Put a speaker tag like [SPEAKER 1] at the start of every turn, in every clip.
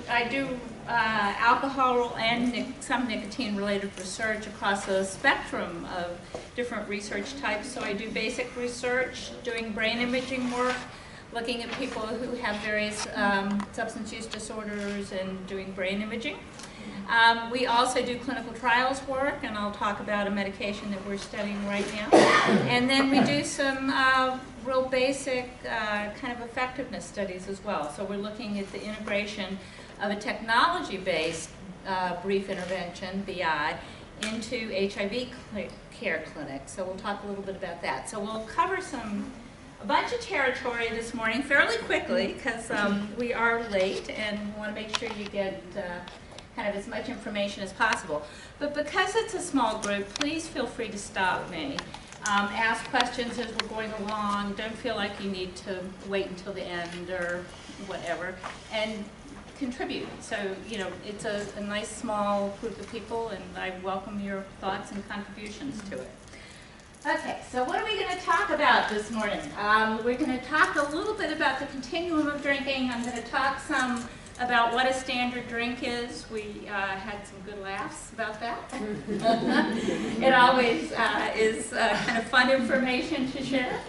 [SPEAKER 1] So I do alcohol and some nicotine-related research across a spectrum of different research types. So I do basic research, doing brain imaging work, looking at people who have various substance use disorders and doing brain imaging. We also do clinical trials work, and I'll talk about a medication that we're studying right now. And then we do some real basic kind of effectiveness studies as well. So we're looking at the integration of a technology-based brief intervention, BI, into HIV care clinics. So we'll talk a little bit about that. So we'll cover a bunch of territory this morning fairly quickly because we are late and want to make sure you get kind of as much information as possible. But because it's a small group, please feel free to stop me. Ask questions as we're going along. Don't feel like you need to wait until the end or whatever. And contribute. So, you know, it's a nice small group of people, and I welcome your thoughts and contributions to it. Okay, so what are we going to talk about this morning? We're going to talk a little bit about the continuum of drinking. I'm going to talk some about what a standard drink is. We had some good laughs about that. It always is kind of fun information to share.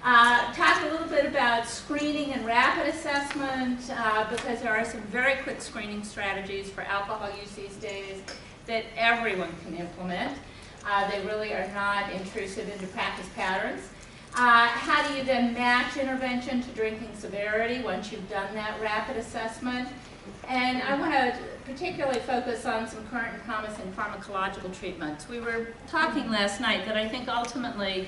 [SPEAKER 1] Talk a little bit about screening and rapid assessment because there are some very quick screening strategies for alcohol use these days that everyone can implement. They really are not intrusive into practice patterns. How do you then match intervention to drinking severity once you've done that rapid assessment? And I want to particularly focus on some current and promising pharmacological treatments. We were talking last night that I think ultimately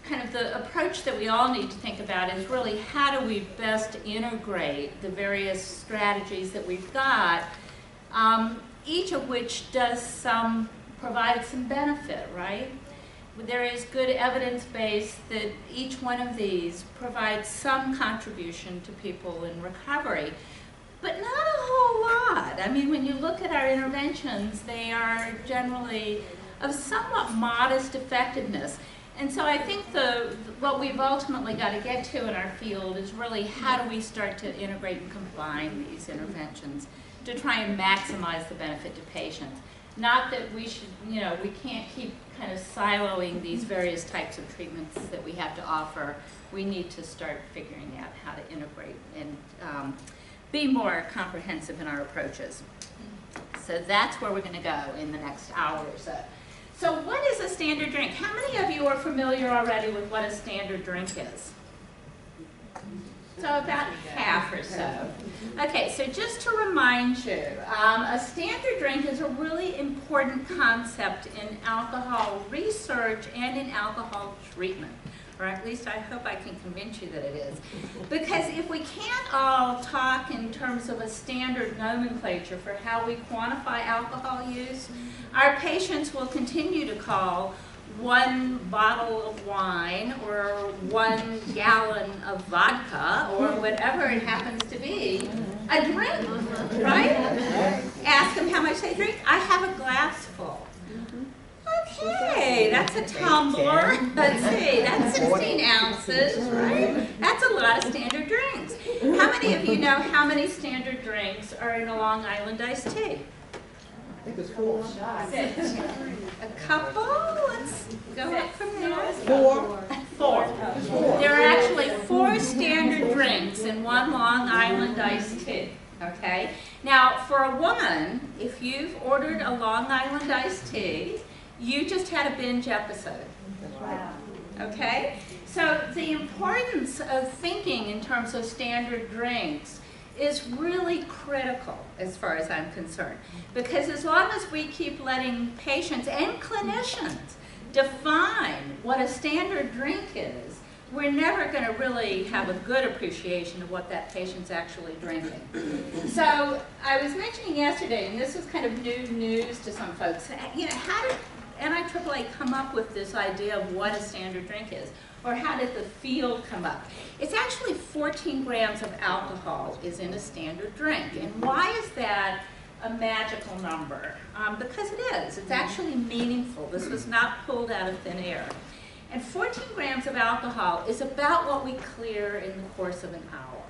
[SPEAKER 1] kind of the approach that we all need to think about is really how do we best integrate the various strategies that we've got, each of which does provide some benefit, right? There is good evidence base that each one of these provides some contribution to people in recovery, but not a whole lot. I mean, when you look at our interventions, they are generally of somewhat modest effectiveness. And so I think what we've ultimately got to get to in our field is really how do we start to integrate and combine these interventions to try and maximize the benefit to patients. Not that we should, you know, we can't keep kind of siloing these various types of treatments that we have to offer. We need to start figuring out how to integrate and be more comprehensive in our approaches. So that's where we're going to go in the next hour or so. So what is a standard drink? How many of you are familiar already with what a standard drink is? So about half or so. Okay, so just to remind you, a standard drink is a really important concept in alcohol research and in alcohol treatment. Or at least I hope I can convince you that it is. Because if we can't all talk in terms of a standard nomenclature for how we quantify alcohol use, our patients will continue to call 1 bottle of wine or 1 gallon of vodka or whatever it happens to be a drink, right? Ask them how much they drink. I have a glass full. Okay, that's a tumbler. Let's see, that's 16 ounces, right? That's a lot of standard drinks. How many of you know how many standard drinks are in a Long Island iced tea?
[SPEAKER 2] I think it's 4.
[SPEAKER 1] 6. A couple? Let's go up from there.
[SPEAKER 2] 4.
[SPEAKER 1] There are actually 4 standard drinks in one Long Island iced tea. Okay? Now, for a woman, if you've ordered a Long Island iced tea, you just had a binge episode.
[SPEAKER 2] Wow.
[SPEAKER 1] Okay? So the importance of thinking in terms of standard drinks is really critical as far as I'm concerned. Because as long as we keep letting patients and clinicians define what a standard drink is, we're never going to really have a good appreciation of what that patient's actually drinking. So I was mentioning yesterday, and this was kind of new news to some folks, you know, how did NIAAA come up with this idea of what a standard drink is? Or how did the field come up? It's actually 14 grams of alcohol is in a standard drink. And why is that a magical number? Because it is. It's actually meaningful. This was not pulled out of thin air. And 14 grams of alcohol is about what we clear in the course of an hour.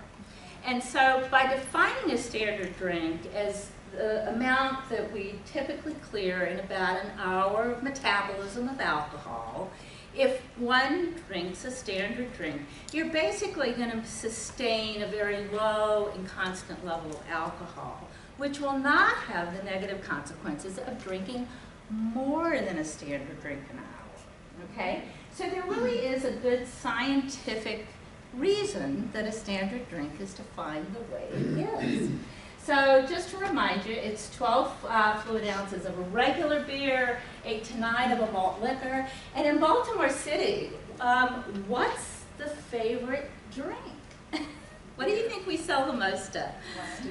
[SPEAKER 1] And so by defining a standard drink as the amount that we typically clear in about an hour of metabolism of alcohol, if one drinks a standard drink, you're basically going to sustain a very low and constant level of alcohol, which will not have the negative consequences of drinking more than a standard drink an hour, okay? So there really is a good scientific reason that a standard drink is defined the way it is. So just to remind you, it's 12 fluid ounces of a regular beer, 8 to 9 of a malt liquor. And in Baltimore City, what's the favorite drink? What do you think we sell the most of?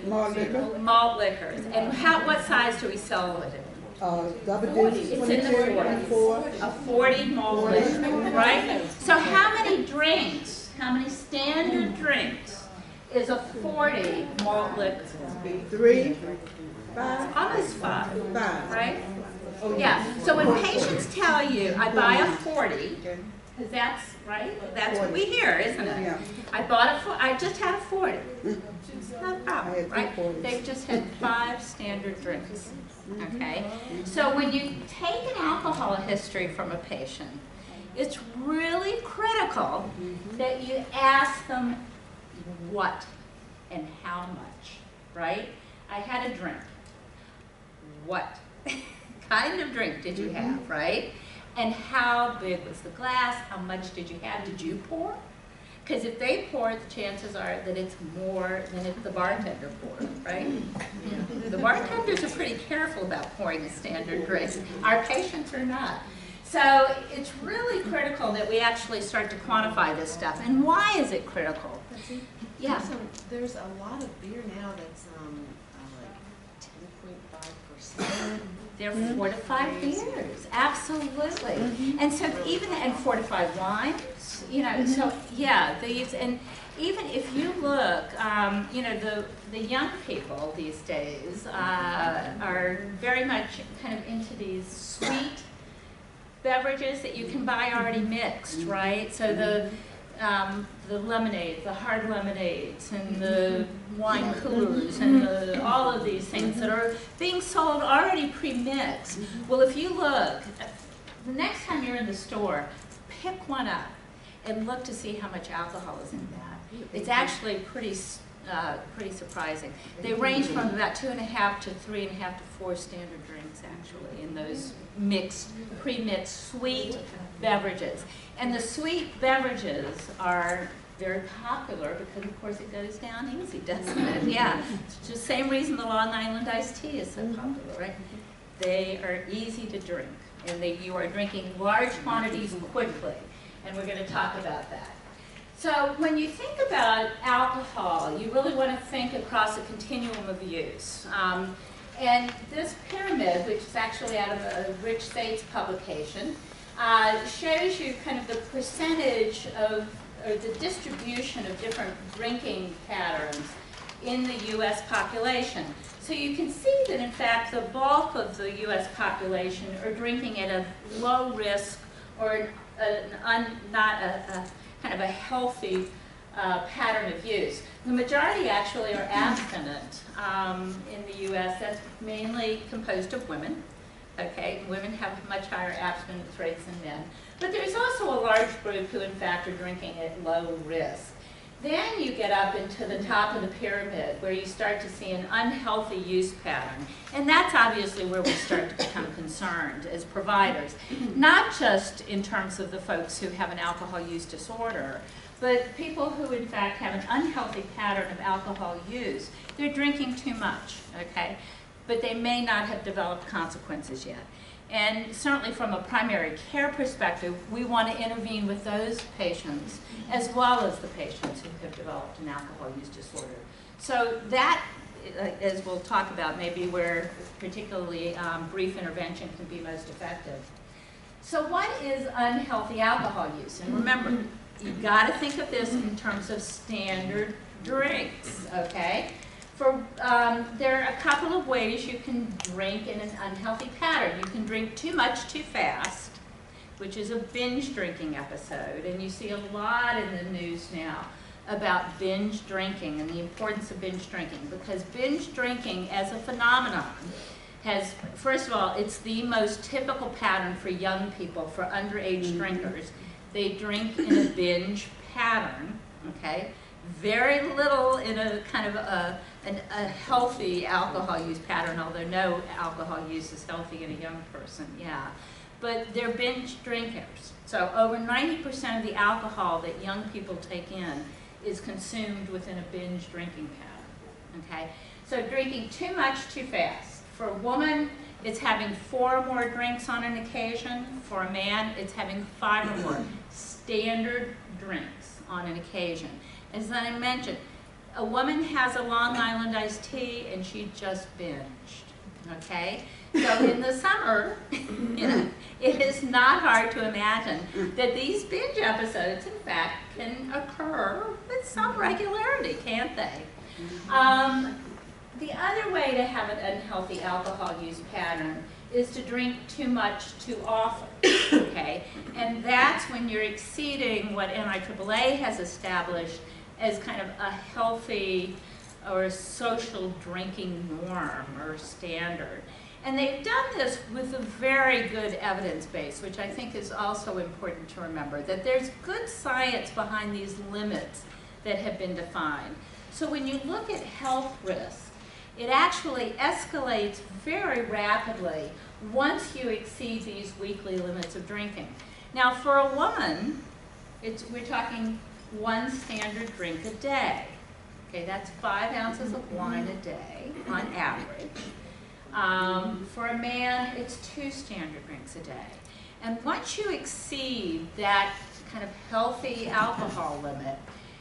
[SPEAKER 2] Malt liquor.
[SPEAKER 1] Malt liquors. And what size do we sell it in?
[SPEAKER 2] Double
[SPEAKER 1] 40.
[SPEAKER 2] digits,
[SPEAKER 1] It's in the
[SPEAKER 2] 22,
[SPEAKER 1] 40s.
[SPEAKER 2] 24.
[SPEAKER 1] A 40 malt liquor, right? So how many drinks, how many standard drinks is a 40 malt liquor?
[SPEAKER 2] 3, 5,
[SPEAKER 1] Almost 5,
[SPEAKER 2] 5.
[SPEAKER 1] right? Yeah, so when patients tell you, I buy a 40, because that's, right? That's what we hear, isn't it?
[SPEAKER 2] Yeah.
[SPEAKER 1] I just had a 40. No problem,
[SPEAKER 2] I had
[SPEAKER 1] right?
[SPEAKER 2] 2 40s.
[SPEAKER 1] They've just had 5 standard drinks, okay? So when you take an alcohol history from a patient, it's really critical that you ask them what and how much, right? I had a drink. What kind of drink did you have, right? And how big was the glass? How much did you have? Did you pour? Because if they pour, the chances are that it's more than if the bartender poured, right? The bartenders are pretty careful about pouring a standard drink. Our patients are not. So it's really critical that we actually start to quantify this stuff. And why is it critical?
[SPEAKER 3] Betsy,
[SPEAKER 1] Yeah.
[SPEAKER 3] there's a lot of beer now that's like 10.5%.
[SPEAKER 1] They're fortified beers, absolutely. And so and fortified wines, you know, so yeah, these, and even if you look, you know, the young people these days are very much kind of into these sweet beverages that you can buy already mixed, right? So the lemonades, the hard lemonades, and the wine coolers, and all of these things that are being sold already pre-mixed. Well, if you look, the next time you're in the store, pick one up and look to see how much alcohol is in that. It's actually pretty surprising. They range from about 2.5 to 3.5 to 4 standard drinks, actually, in those pre-mixed sweet beverages. And the sweet beverages are very popular because, of course, it goes down easy, doesn't it? Yeah, it's the same reason the Long Island iced tea is so popular, right? They are easy to drink, and you are drinking large quantities quickly, and we're going to talk about that. So when you think about alcohol, you really want to think across a continuum of use. And this pyramid, which is actually out of a Rich States publication, shows you kind of the percentage of, or the distribution of different drinking patterns in the U.S. population. So you can see that, in fact, the bulk of the U.S. population are drinking at a low risk or not a kind of a healthy pattern of use. The majority actually are abstinent in the U.S. That's mainly composed of women. Okay, women have much higher abstinence rates than men. But there's also a large group who, in fact, are drinking at low risk. Then you get up into the top of the pyramid where you start to see an unhealthy use pattern. And that's obviously where we start to become concerned as providers. Not just in terms of the folks who have an alcohol use disorder, but people who, in fact, have an unhealthy pattern of alcohol use. They're drinking too much, okay? But they may not have developed consequences yet. And certainly from a primary care perspective, we want to intervene with those patients as well as the patients who have developed an alcohol use disorder. So that, as we'll talk about, maybe where particularly brief intervention can be most effective. So what is unhealthy alcohol use? And remember, you've got to think of this in terms of standard drinks, okay? There are a couple of ways you can drink in an unhealthy pattern. You can drink too much too fast, which is a binge drinking episode, and you see a lot in the news now about binge drinking and the importance of binge drinking, because binge drinking as a phenomenon has, first of all, it's the most typical pattern for young people, for underage drinkers. They drink in a binge pattern, okay? Very little in a kind of a healthy alcohol use pattern, although no alcohol use is healthy in a young person, yeah. But they're binge drinkers. So over 90% of the alcohol that young people take in is consumed within a binge drinking pattern, okay? So drinking too much too fast. For a woman, it's having 4 or more drinks on an occasion. For a man, it's having 5 or more standard drinks on an occasion. As I mentioned, a woman has a Long Island iced tea and she just binged, okay? So in the summer, you know, it is not hard to imagine that these binge episodes, in fact, can occur with some regularity, can't they? The other way to have an unhealthy alcohol use pattern is to drink too much too often, okay? And that's when you're exceeding what NIAAA has established as kind of a healthy or social drinking norm or standard. And they've done this with a very good evidence base, which I think is also important to remember, that there's good science behind these limits that have been defined. So when you look at health risks, it actually escalates very rapidly once you exceed these weekly limits of drinking. Now for a woman, we're talking 1 standard drink a day. Okay, that's 5 ounces of wine a day on average. For a man, it's 2 standard drinks a day. And once you exceed that kind of healthy alcohol limit,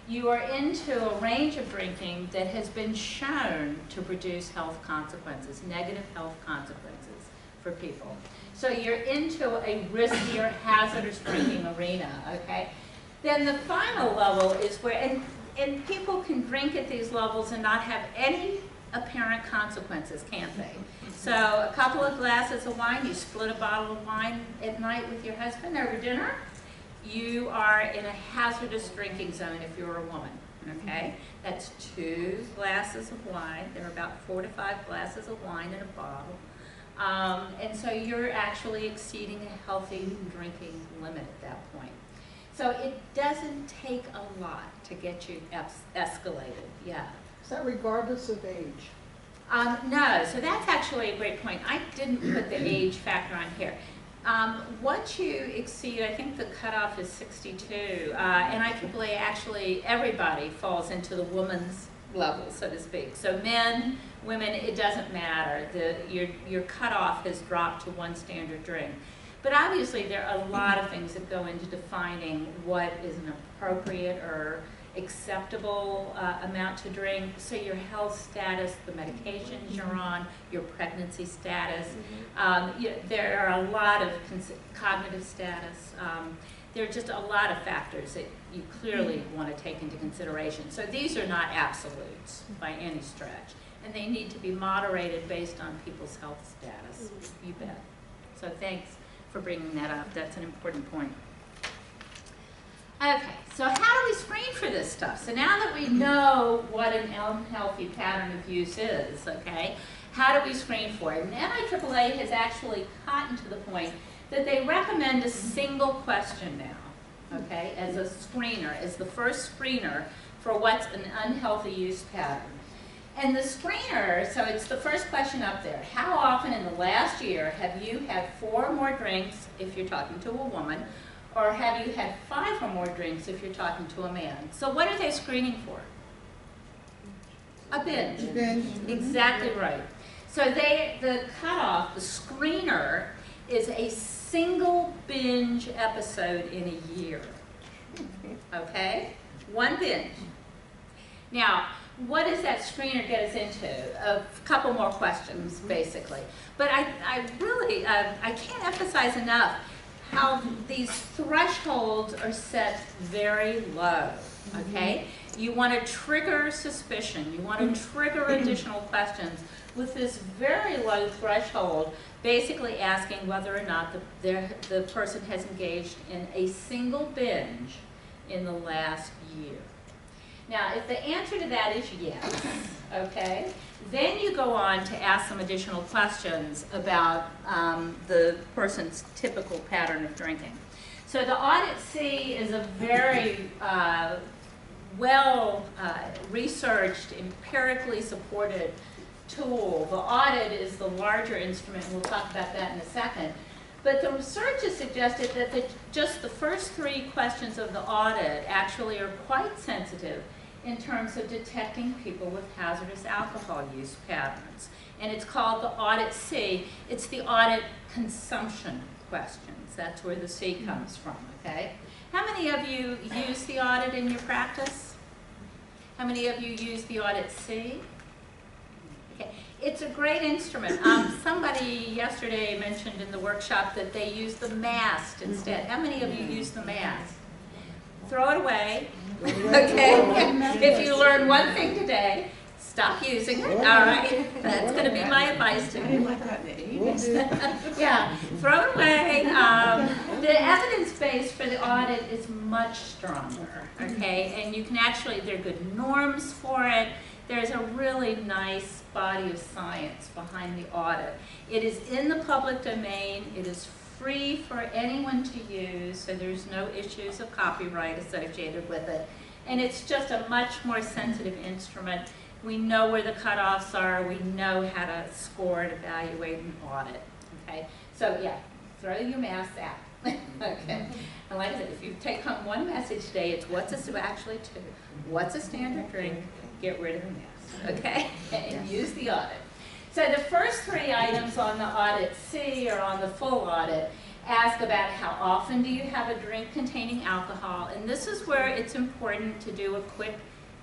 [SPEAKER 1] you are into a range of drinking that has been shown to produce health consequences, negative health consequences for people. So you're into a riskier, hazardous drinking arena, okay? Then the final level is where, and people can drink at these levels and not have any apparent consequences, can't they? So a couple of glasses of wine, you split a bottle of wine at night with your husband over dinner, you are in a hazardous drinking zone if you're a woman, okay? That's 2 glasses of wine. There are about 4 to 5 glasses of wine in a bottle. And so you're actually exceeding a healthy drinking limit at that point. So it doesn't take a lot to get you escalated, yeah.
[SPEAKER 2] Is that regardless of age?
[SPEAKER 1] No, so that's actually a great point. I didn't put the age factor on here. Once you exceed, I think the cutoff is 62, and NIAAA actually, everybody falls into the woman's level, so to speak. So men, women, it doesn't matter. Your cutoff has dropped to 1 standard drink. But obviously there are a lot of things that go into defining what is an appropriate or acceptable amount to drink. So your health status, the medications you're on, your pregnancy status. There are a lot of cognitive status. There are just a lot of factors that you clearly want to take into consideration. So these are not absolutes by any stretch. And they need to be moderated based on people's health status. You bet. So thanks for bringing that up. That's an important point. Okay, so how do we screen for this stuff? So now that we know what an unhealthy pattern of use is, okay, how do we screen for it? And NIAAA has actually gotten to the point that they recommend a single question now, okay, as a screener, as the first screener for what's an unhealthy use pattern. And the screener, so it's the first question up there. How often in the last year have you had 4 or more drinks if you're talking to a woman, or have you had 5 or more drinks if you're talking to a man? So what are they screening for? A binge.
[SPEAKER 2] Binge.
[SPEAKER 1] Exactly right. So the cutoff, the screener, is a single binge episode in a year. Okay? 1 binge. Now, what does that screener get us into? A couple more questions, basically. But I really, I can't emphasize enough how these thresholds are set very low, okay? You want to trigger suspicion. You want to trigger additional questions with this very low threshold, basically asking whether or not the person has engaged in a single binge in the last year. Now, if the answer to that is yes, okay, then you go on to ask some additional questions about the person's typical pattern of drinking. So the AUDIT-C is a very well-researched, empirically supported tool. The audit is the larger instrument, and we'll talk about that in a second. But the research has suggested that just the first 3 questions of the audit actually are quite sensitive in terms of detecting people with hazardous alcohol use patterns. And it's called the AUDIT-C. It's the audit consumption questions. That's where the C comes from, okay? How many of you use the audit in your practice? How many of you use the AUDIT-C? Okay. It's a great instrument. Somebody yesterday mentioned in the workshop that they use the MAST instead. How many of you use the MAST? Throw it away. Okay. If you learn one thing today, stop using it. All right. That's going to be my advice to you.
[SPEAKER 3] I didn't like that name.
[SPEAKER 1] Yeah. Throw it away. The evidence base for the audit is much stronger. Okay. And you can actually, there are good norms for it. There's a really nice body of science behind the audit. It is in the public domain. It is free for anyone to use, so there's no issues of copyright associated with it. And it's just a much more sensitive instrument. We know where the cutoffs are. We know how to score and evaluate and audit. Okay? So yeah, throw your masks out. Okay? And like I said, if you take home one message today, it's what's actually 2. What's a standard drink? Get rid of the mask. Okay? And use the audit. So the first 3 items on the AUDIT-C or on the full audit ask about how often do you have a drink containing alcohol, and this is where it's important to do a quick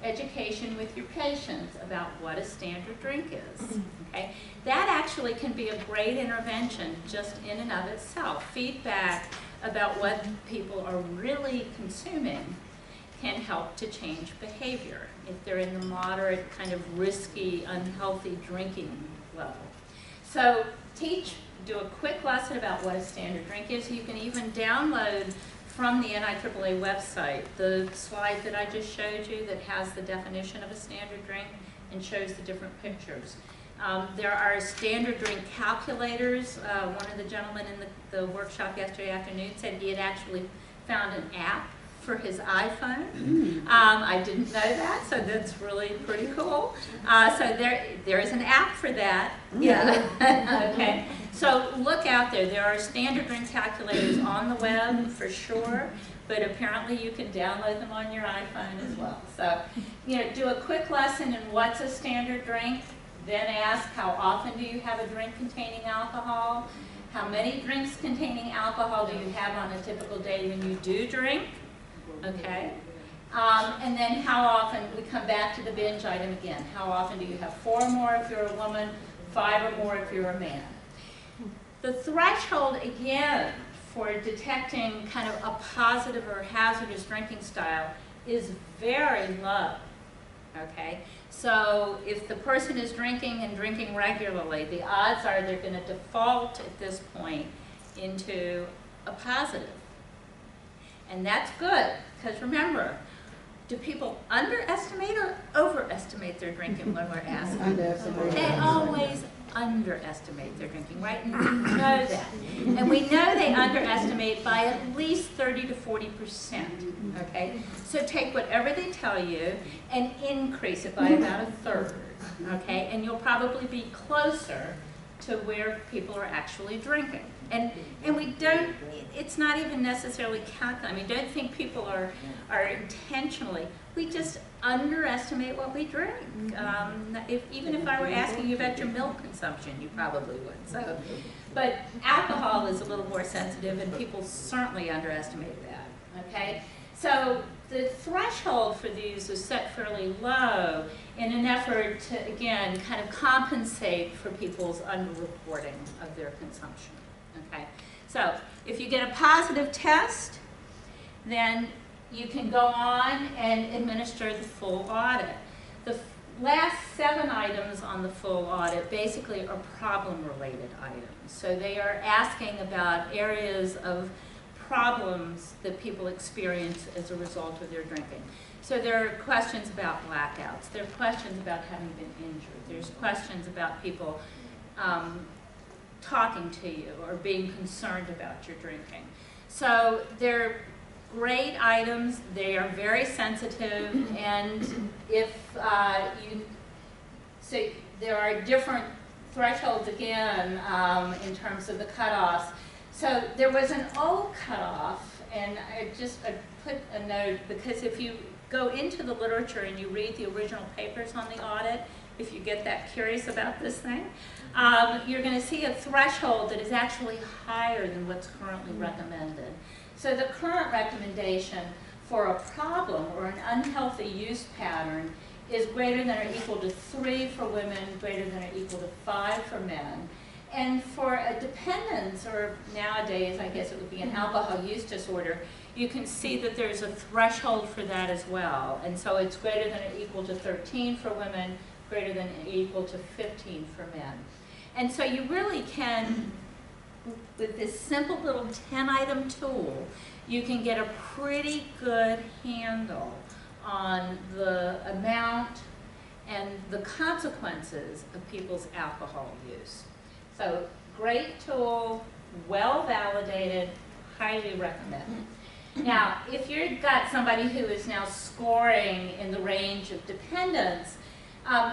[SPEAKER 1] education with your patients about what a standard drink is. Okay? That actually can be a great intervention just in and of itself. Feedback about what people are really consuming can help to change behavior if they're in the moderate, kind of risky, unhealthy drinking level. So do a quick lesson about what a standard drink is. You can even download from the NIAAA website the slide that I just showed you that has the definition of a standard drink and shows the different pictures. There are standard drink calculators. One of the gentlemen in the workshop yesterday afternoon said he had actually found an app for his iPhone. I didn't know that, so that's really pretty cool. So there is an app for that. Yeah. Okay. So look out there. There are standard drink calculators on the web for sure, but apparently you can download them on your iPhone as well. So, do a quick lesson in what's a standard drink. Then ask how often do you have a drink containing alcohol? How many drinks containing alcohol do you have on a typical day when you do drink? Okay, and then how often, we come back to the binge item again. How often do you have 4 or more if you're a woman, 5 or more if you're a man? The threshold, again, for detecting kind of a positive or hazardous drinking style is very low, okay? So if the person is drinking and drinking regularly, the odds are they're going to default at this point into a positive. And that's good, because remember, do people underestimate or overestimate their drinking when we're asked? They always underestimate their drinking, right? And we know that. And we know they underestimate by at least 30 to 40%, okay? So take whatever they tell you and increase it by about 1/3, okay? And you'll probably be closer to where people are actually drinking. And we don't, it's not even necessarily calculated. I mean, don't think people are intentionally, we just underestimate what we drink. Even if I were asking you about your milk consumption, you probably would. So, but alcohol is a little more sensitive, and people certainly underestimate that, okay? So the threshold for these is set fairly low in an effort to, again, kind of compensate for people's underreporting of their consumption. Okay, so if you get a positive test, then you can go on and administer the full audit. The last 7 items on the full audit basically are problem-related items. So they are asking about areas of problems that people experience as a result of their drinking. So there are questions about blackouts. There are questions about having been injured. There's questions about people talking to you or being concerned about your drinking. So they're great items. They are very sensitive, and if so there are different thresholds again in terms of the cutoffs. So there was an old cutoff, and I put a note, because if you go into the literature and you read the original papers on the audit, if you get that curious about this thing, you're going to see a threshold that is actually higher than what's currently recommended. So the current recommendation for a problem or an unhealthy use pattern is greater than or equal to 3 for women, greater than or equal to 5 for men. And for a dependence, or nowadays I guess it would be an alcohol use disorder, you can see that there's a threshold for that as well. And so it's greater than or equal to 13 for women, greater than or equal to 15 for men. And so you really can, with this simple little 10-item tool, you can get a pretty good handle on the amount and the consequences of people's alcohol use. So great tool, well validated, highly recommended. Now, if you've got somebody who is now scoring in the range of dependence,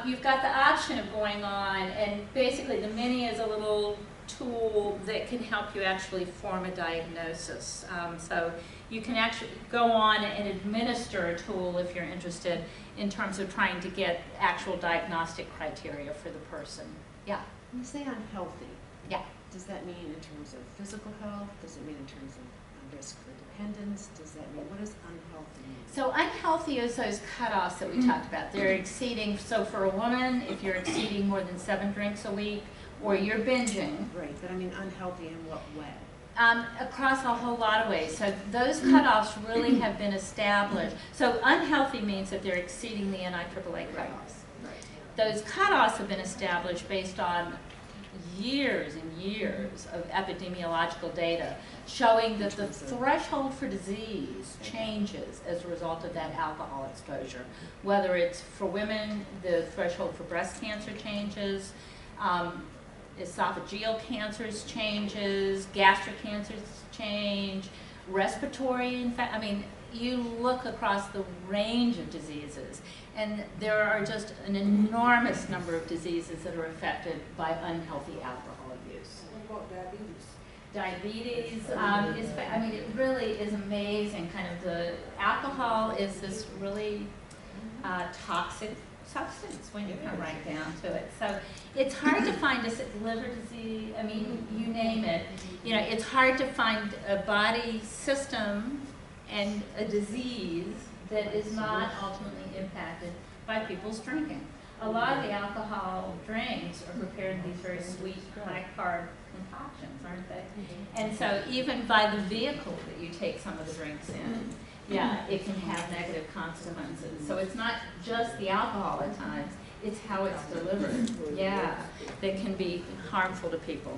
[SPEAKER 1] you've got the option of going on, and basically the Mini is a little tool that can help you actually form a diagnosis. So you can actually go on and administer a tool if you're interested in terms of trying to get actual diagnostic criteria for the person. Yeah.
[SPEAKER 3] When you say unhealthy,
[SPEAKER 1] Yeah.
[SPEAKER 3] does that mean in terms of physical health? Does it mean in terms of risk for dependence? Does that mean, what does unhealthy mean?
[SPEAKER 1] So unhealthy is those cutoffs that we talked about. They're exceeding, so for a woman, if you're exceeding more than 7 drinks a week, or you're binging.
[SPEAKER 3] Right, but I mean unhealthy in what way?
[SPEAKER 1] Across a whole lot of ways. So those cutoffs really have been established. So unhealthy means that they're exceeding the NIAAA cutoffs.
[SPEAKER 3] Right.
[SPEAKER 1] Those cutoffs have been established based on years and years of epidemiological data showing that the threshold for disease changes as a result of that alcohol exposure. Whether it's for women, the threshold for breast cancer changes, esophageal cancers changes, gastric cancers change, respiratory I mean, you look across the range of diseases, and there are just an enormous number of diseases that are affected by unhealthy alcohol use.
[SPEAKER 2] What about diabetes?
[SPEAKER 1] Diabetes I mean, it really is amazing. Kind of the alcohol is this really toxic substance when you come right down to it. So it's hard to find liver disease, I mean, you name it. You know, it's hard to find a body system and a disease that is not ultimately impacted by people's drinking. A lot of the alcohol drinks are prepared in these very sweet, high-carb concoctions, aren't they? And so even by the vehicle that you take some of the drinks in, yeah, it can have negative consequences. So it's not just the alcohol at times, it's how it's delivered, yeah, that can be harmful to people.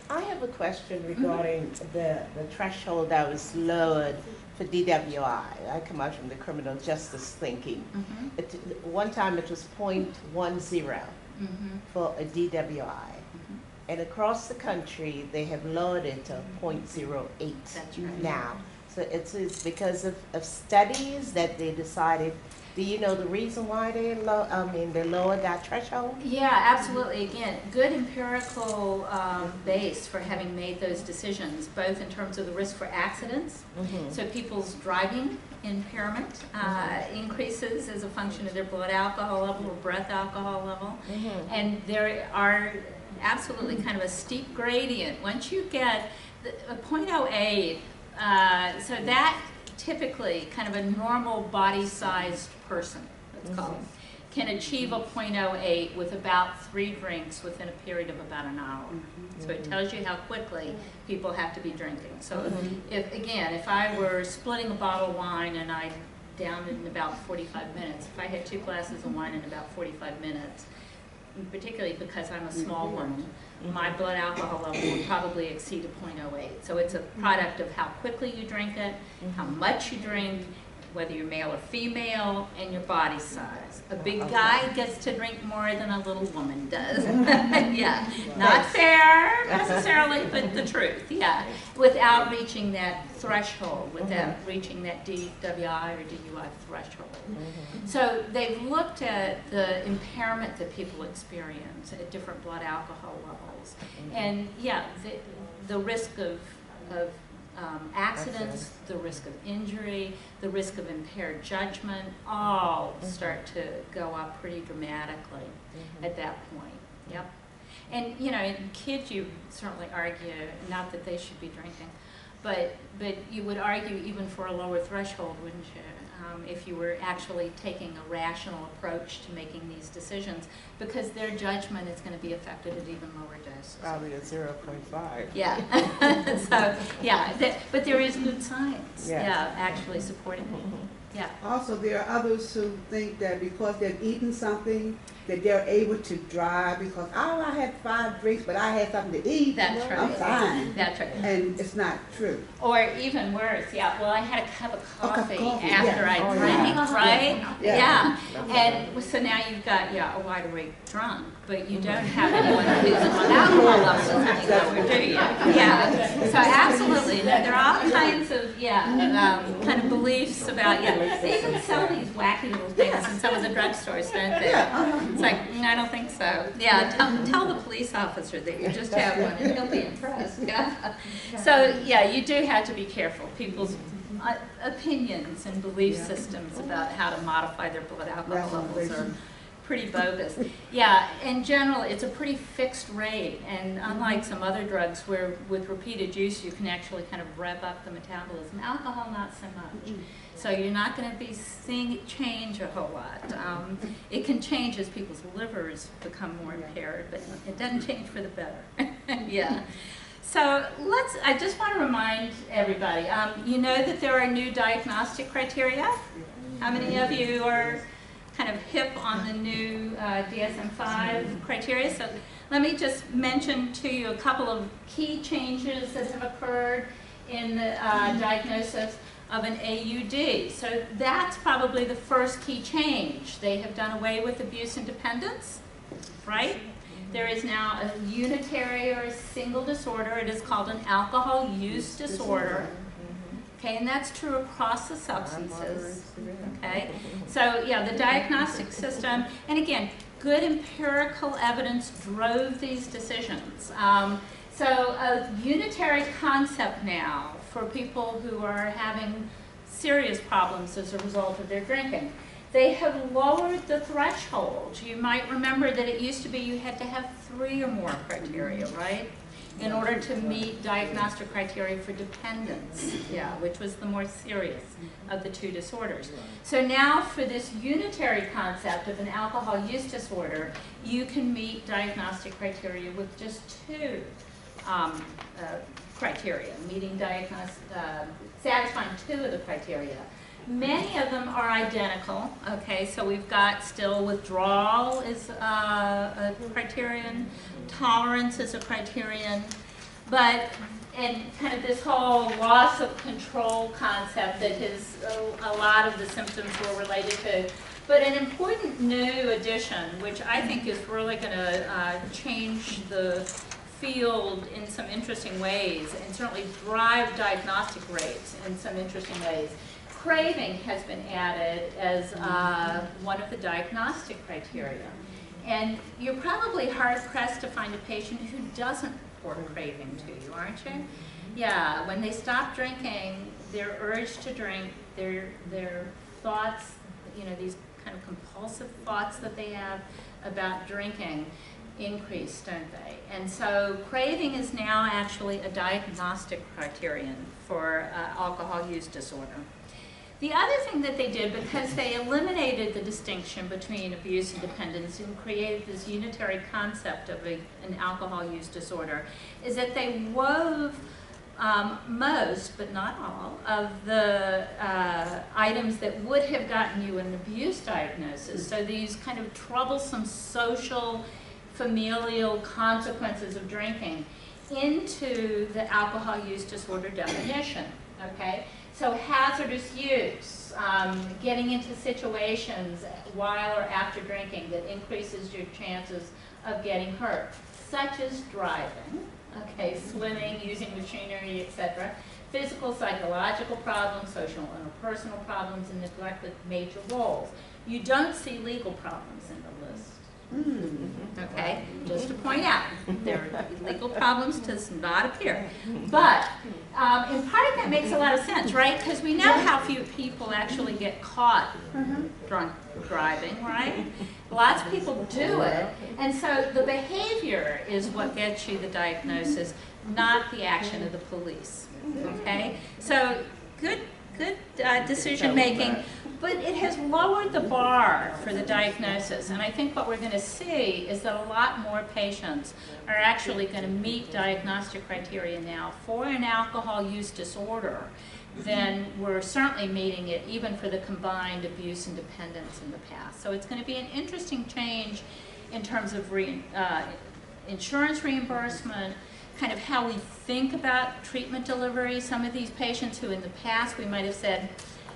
[SPEAKER 4] I have a question regarding the threshold that was lowered for DWI. I come out from the criminal justice thinking. One time it was 0.10 for a DWI. And across the country, they have lowered it to 0.08
[SPEAKER 1] That's right.
[SPEAKER 4] now. So it's because of studies that they decided. Do you know the reason why they lowered that threshold?
[SPEAKER 1] Yeah, absolutely. Again, good empirical base for having made those decisions, both in terms of the risk for accidents. So people's driving impairment increases as a function of their blood alcohol level or breath alcohol level. And there are absolutely kind of a steep gradient. Once you get a 0.08, so that typically kind of a normal body-sized person, let's call it, can achieve a 0.08 with about 3 drinks within a period of about an hour. So it tells you how quickly people have to be drinking. So if I were splitting a bottle of wine and I downed it in about 45 minutes, if I had 2 glasses of wine in about 45 minutes, particularly because I'm a small woman, my blood alcohol level would probably exceed a 0.08. So it's a product of how quickly you drink it, how much you drink, whether you're male or female, and your body size. A big guy gets to drink more than a little woman does. Yeah, not fair necessarily, but the truth, yeah. Without reaching that threshold, without reaching that DWI or DUI threshold. So they've looked at the impairment that people experience at different blood alcohol levels. And yeah, the risk of accidents, the risk of injury, the risk of impaired judgment, all start to go up pretty dramatically at that point. Yep. And you know, in kids, you certainly argue, not that they should be drinking, but you would argue even for a lower threshold, wouldn't you? If you were actually taking a rational approach to making these decisions, because their judgment is going to be affected at even lower doses.
[SPEAKER 4] Probably a 0.5.
[SPEAKER 1] Yeah. So, yeah, but there is good science, yeah, actually supporting it. Yeah.
[SPEAKER 5] Also, there are others who think that because they've eaten something, that they're able to drive because, oh, I had 5 drinks, but I had something to eat.
[SPEAKER 1] That's right.
[SPEAKER 5] I'm fine.
[SPEAKER 1] That's right.
[SPEAKER 5] And it's not true.
[SPEAKER 1] Or even worse, yeah, well, I had a cup of coffee
[SPEAKER 5] coffee,
[SPEAKER 1] after
[SPEAKER 5] yeah.
[SPEAKER 1] I drank, right?
[SPEAKER 5] Yeah.
[SPEAKER 1] And so now you've got, a wide awake drunk, but you don't have anyone who's on alcohol levels any lower, do you? Yeah. So absolutely, there are all kinds of, kind of beliefs about, they even sell these wacky little things in some of the drugstores, don't they? It's like, I don't think so. Yeah, tell the police officer that you just have one and he'll be impressed. Yeah. So, you do have to be careful. People's opinions and belief systems about how to modify their blood alcohol levels are pretty bogus. Yeah, in general, it's a pretty fixed rate, and unlike some other drugs where with repeated use you can actually kind of rev up the metabolism, alcohol not so much. So you're not going to be seeing it change a whole lot. It can change as people's livers become more impaired, but it doesn't change for the better. Yeah. So I just want to remind everybody, you know that there are new diagnostic criteria. How many of you are kind of hip on the new DSM-5 criteria? So let me just mention to you a couple of key changes that have occurred in the diagnosis of an AUD. So that's probably the first key change. They have done away with abuse and dependence, right? There is now a unitary or a single disorder. It is called an alcohol use disorder. Okay, and that's true across the substances. Okay, so the diagnostic system, and again, good empirical evidence drove these decisions. So a unitary concept now for people who are having serious problems as a result of their drinking. They have lowered the threshold. You might remember that it used to be you had to have 3 or more criteria, right? In order to meet diagnostic criteria for dependence, which was the more serious of the 2 disorders. So now for this unitary concept of an alcohol use disorder, you can meet diagnostic criteria with just 2 criteria, satisfying 2 of the criteria. Many of them are identical, okay, so we've got still withdrawal is a criterion, tolerance is a criterion, but, and kind of this whole loss of control concept that a lot of the symptoms were related to. But an important new addition, which I think is really going to change the field in some interesting ways and certainly drive diagnostic rates in some interesting ways. Craving has been added as one of the diagnostic criteria. And you're probably hard-pressed to find a patient who doesn't report craving to you, aren't you? Yeah, when they stop drinking, their urge to drink, their thoughts, these kind of compulsive thoughts that they have about drinking increase, don't they? And so craving is now actually a diagnostic criterion for alcohol use disorder. The other thing that they did, because they eliminated the distinction between abuse and dependence and created this unitary concept of an alcohol use disorder, is that they wove most, but not all, of the items that would have gotten you an abuse diagnosis. So these kind of troublesome social familial consequences of drinking into the alcohol use disorder definition, okay? So hazardous use, getting into situations while or after drinking that increases your chances of getting hurt, such as driving, okay, swimming, using machinery, etc. Physical, psychological problems, social and interpersonal problems, and neglected major roles. You don't see legal problems in the list. Okay, just to point out, there are legal problems does not appear. But in part that makes a lot of sense, right? Because we know how few people actually get caught drunk driving, right? Lots of people do it. And so the behavior is what gets you the diagnosis, not the action of the police. Okay? So good decision making. But it has lowered the bar for the diagnosis, and I think what we're going to see is that a lot more patients are actually going to meet diagnostic criteria now for an alcohol use disorder than we're certainly meeting it even for the combined abuse and dependence in the past. So it's going to be an interesting change in terms of insurance reimbursement, kind of how we think about treatment delivery. Some of these patients who in the past we might have said,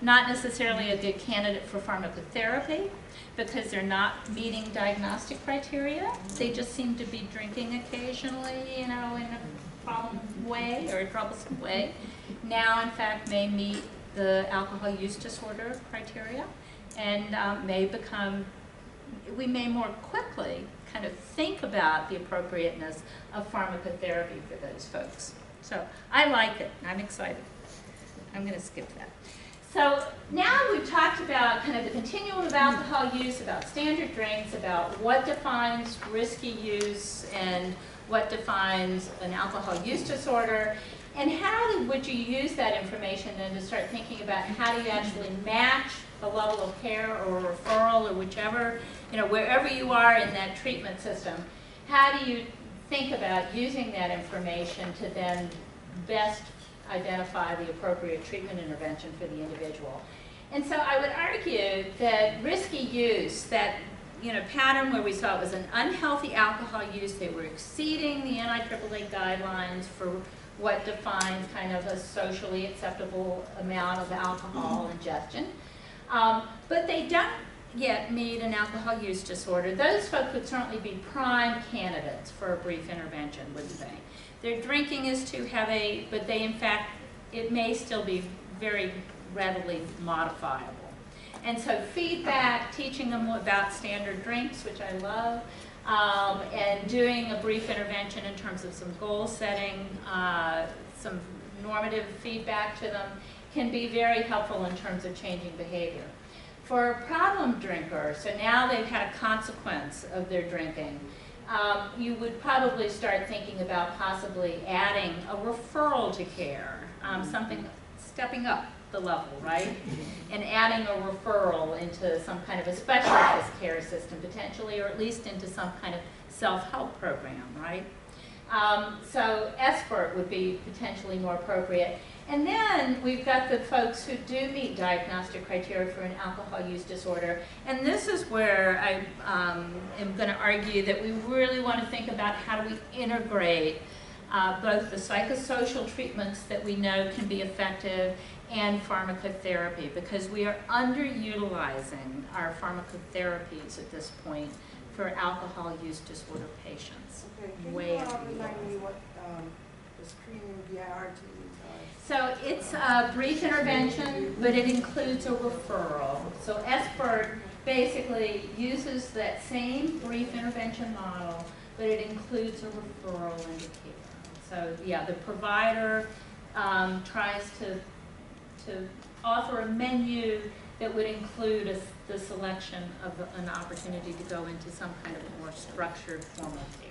[SPEAKER 1] not necessarily a good candidate for pharmacotherapy because they're not meeting diagnostic criteria. They just seem to be drinking occasionally, you know, in a problem way or a troublesome way. Now, in fact, may meet the alcohol use disorder criteria and we may more quickly kind of think about the appropriateness of pharmacotherapy for those folks. So I like it. I'm excited. I'm going to skip that. So now we've talked about kind of the continuum of alcohol use, about standard drinks, about what defines risky use and what defines an alcohol use disorder, and how would you use that information then to start thinking about how do you actually match the level of care or referral or whichever, you know, wherever you are in that treatment system, how do you think about using that information to then best identify the appropriate treatment intervention for the individual. And so I would argue that risky use, that pattern where we saw it was an unhealthy alcohol use, they were exceeding the NIAAA guidelines for what defines kind of a socially acceptable amount of alcohol ingestion. But they don't yet meet an alcohol use disorder. Those folks would certainly be prime candidates for a brief intervention, wouldn't they? Their drinking is too heavy, but they, in fact, it may still be very readily modifiable. And so feedback, teaching them about standard drinks, which I love, and doing a brief intervention in terms of some goal setting, some normative feedback to them can be very helpful in terms of changing behavior. For a problem drinker, so now they've had a consequence of their drinking, you would probably start thinking about possibly adding a referral to care, something stepping up the level, right? And adding a referral into some kind of a specialized care system potentially, or at least into some kind of self-help program, right? So expert would be potentially more appropriate. And then we've got the folks who do meet diagnostic criteria for an alcohol use disorder. And this is where I am going to argue that we really want to think about how do we integrate both the psychosocial treatments that we know can be effective and pharmacotherapy, because we are underutilizing our pharmacotherapies at this point for alcohol use disorder patients.
[SPEAKER 2] Okay, can
[SPEAKER 1] Way
[SPEAKER 2] you
[SPEAKER 1] underutilized.
[SPEAKER 2] remind me what the screening VIRTs are?
[SPEAKER 1] So it's a brief intervention, but it includes a referral. So expert basically uses that same brief intervention model, but it includes a referral into care. So yeah, the provider tries to offer a menu that would include the selection of an opportunity to go into some kind of more structured formal care.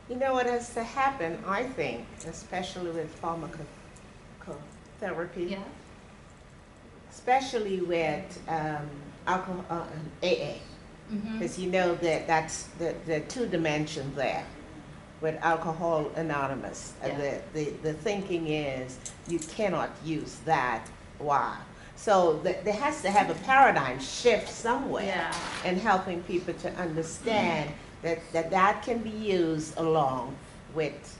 [SPEAKER 4] You know what has to happen, I think, especially with pharmacotherapy,
[SPEAKER 1] Yeah.
[SPEAKER 4] especially with alcohol, AA, because you know that that's the two dimensions there. With Alcohol Anonymous,
[SPEAKER 1] Yeah.
[SPEAKER 4] the thinking is you cannot use that. Why? So there has to have a paradigm shift somewhere
[SPEAKER 1] Yeah.
[SPEAKER 4] in helping people to understand that can be used along with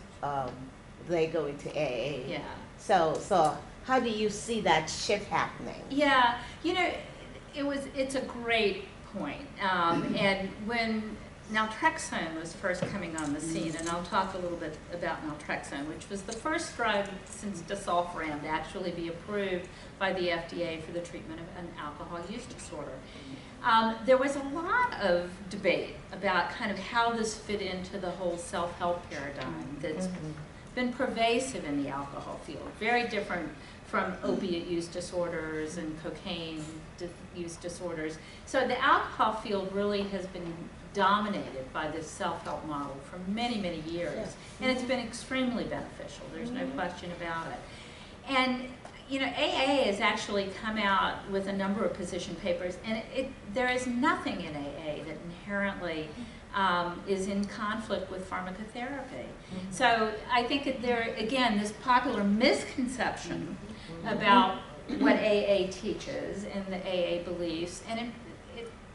[SPEAKER 4] they going to AA.
[SPEAKER 1] Yeah.
[SPEAKER 4] So how do you see that shift happening?
[SPEAKER 1] Yeah, you know, it's a great point. And when Naltrexone was first coming on the scene, and I'll talk a little bit about Naltrexone, which was the first drug since disulfiram to actually be approved by the FDA for the treatment of an alcohol use disorder. There was a lot of debate about kind of how this fit into the whole self-help paradigm that's been pervasive in the alcohol field, very different from opiate use disorders and cocaine use disorders. So the alcohol field really has been dominated by this self-help model for many, many years. And it's been extremely beneficial. There's no question about it. And you know, AA has actually come out with a number of position papers, and there is nothing in AA that inherently is in conflict with pharmacotherapy. So I think that there, again, this popular misconception about what AA teaches and the AA beliefs, and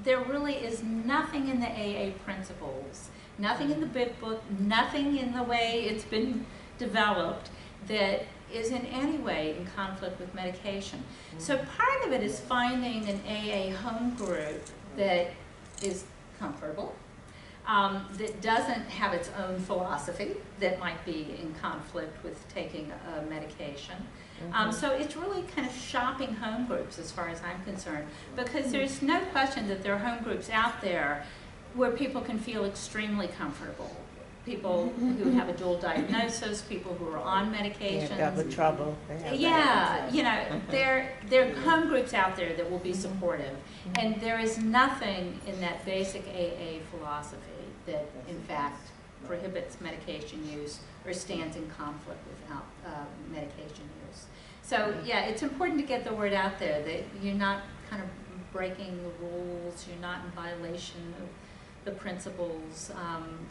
[SPEAKER 1] there really is nothing in the AA principles, nothing in the big book, nothing in the way it's been developed that is in any way in conflict with medication. So part of it is finding an AA home group that is comfortable, that doesn't have its own philosophy that might be in conflict with taking a medication. So it's really kind of shopping home groups as far as I'm concerned, because there's no question that there are home groups out there where people can feel extremely comfortable. People who have a dual diagnosis, people who are on medications.
[SPEAKER 4] Yeah, double trouble.
[SPEAKER 1] Yeah, you know, there are home groups out there that will be supportive. And there is nothing in that basic AA philosophy that, in fact, prohibits medication use or stands in conflict with medication use. So, yeah, it's important to get the word out there that you're not kind of breaking the rules, you're not in violation of the principles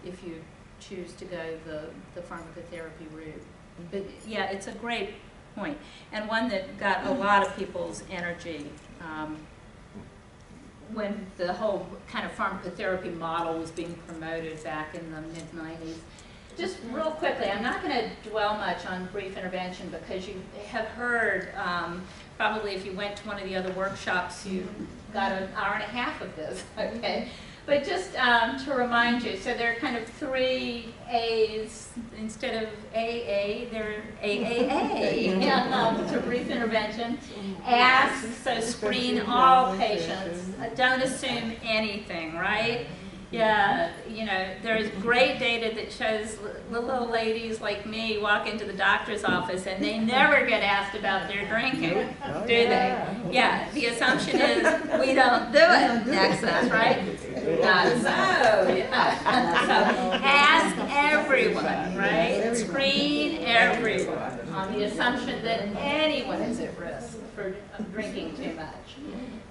[SPEAKER 1] if you choose to go the pharmacotherapy route. But yeah, it's a great point, and one that got a lot of people's energy when the whole kind of pharmacotherapy model was being promoted back in the mid-90s. Just real quickly, I'm not going to dwell much on brief intervention because you have heard, probably if you went to one of the other workshops, you got an hour and a half of this, okay? But just to remind you, so there are kind of 3 A's. Instead of AA, they're AAA. To brief intervention. Ask, so screen all patients. Don't assume anything, right? Yeah, you know, there's great data that shows little ladies like me walk into the doctor's office and they never get asked about their drinking, do they? Yeah, the assumption is we don't do it next to us, right? Not so, yeah. So ask everyone, right? Screen everyone on the assumption that anyone is at risk for drinking too much.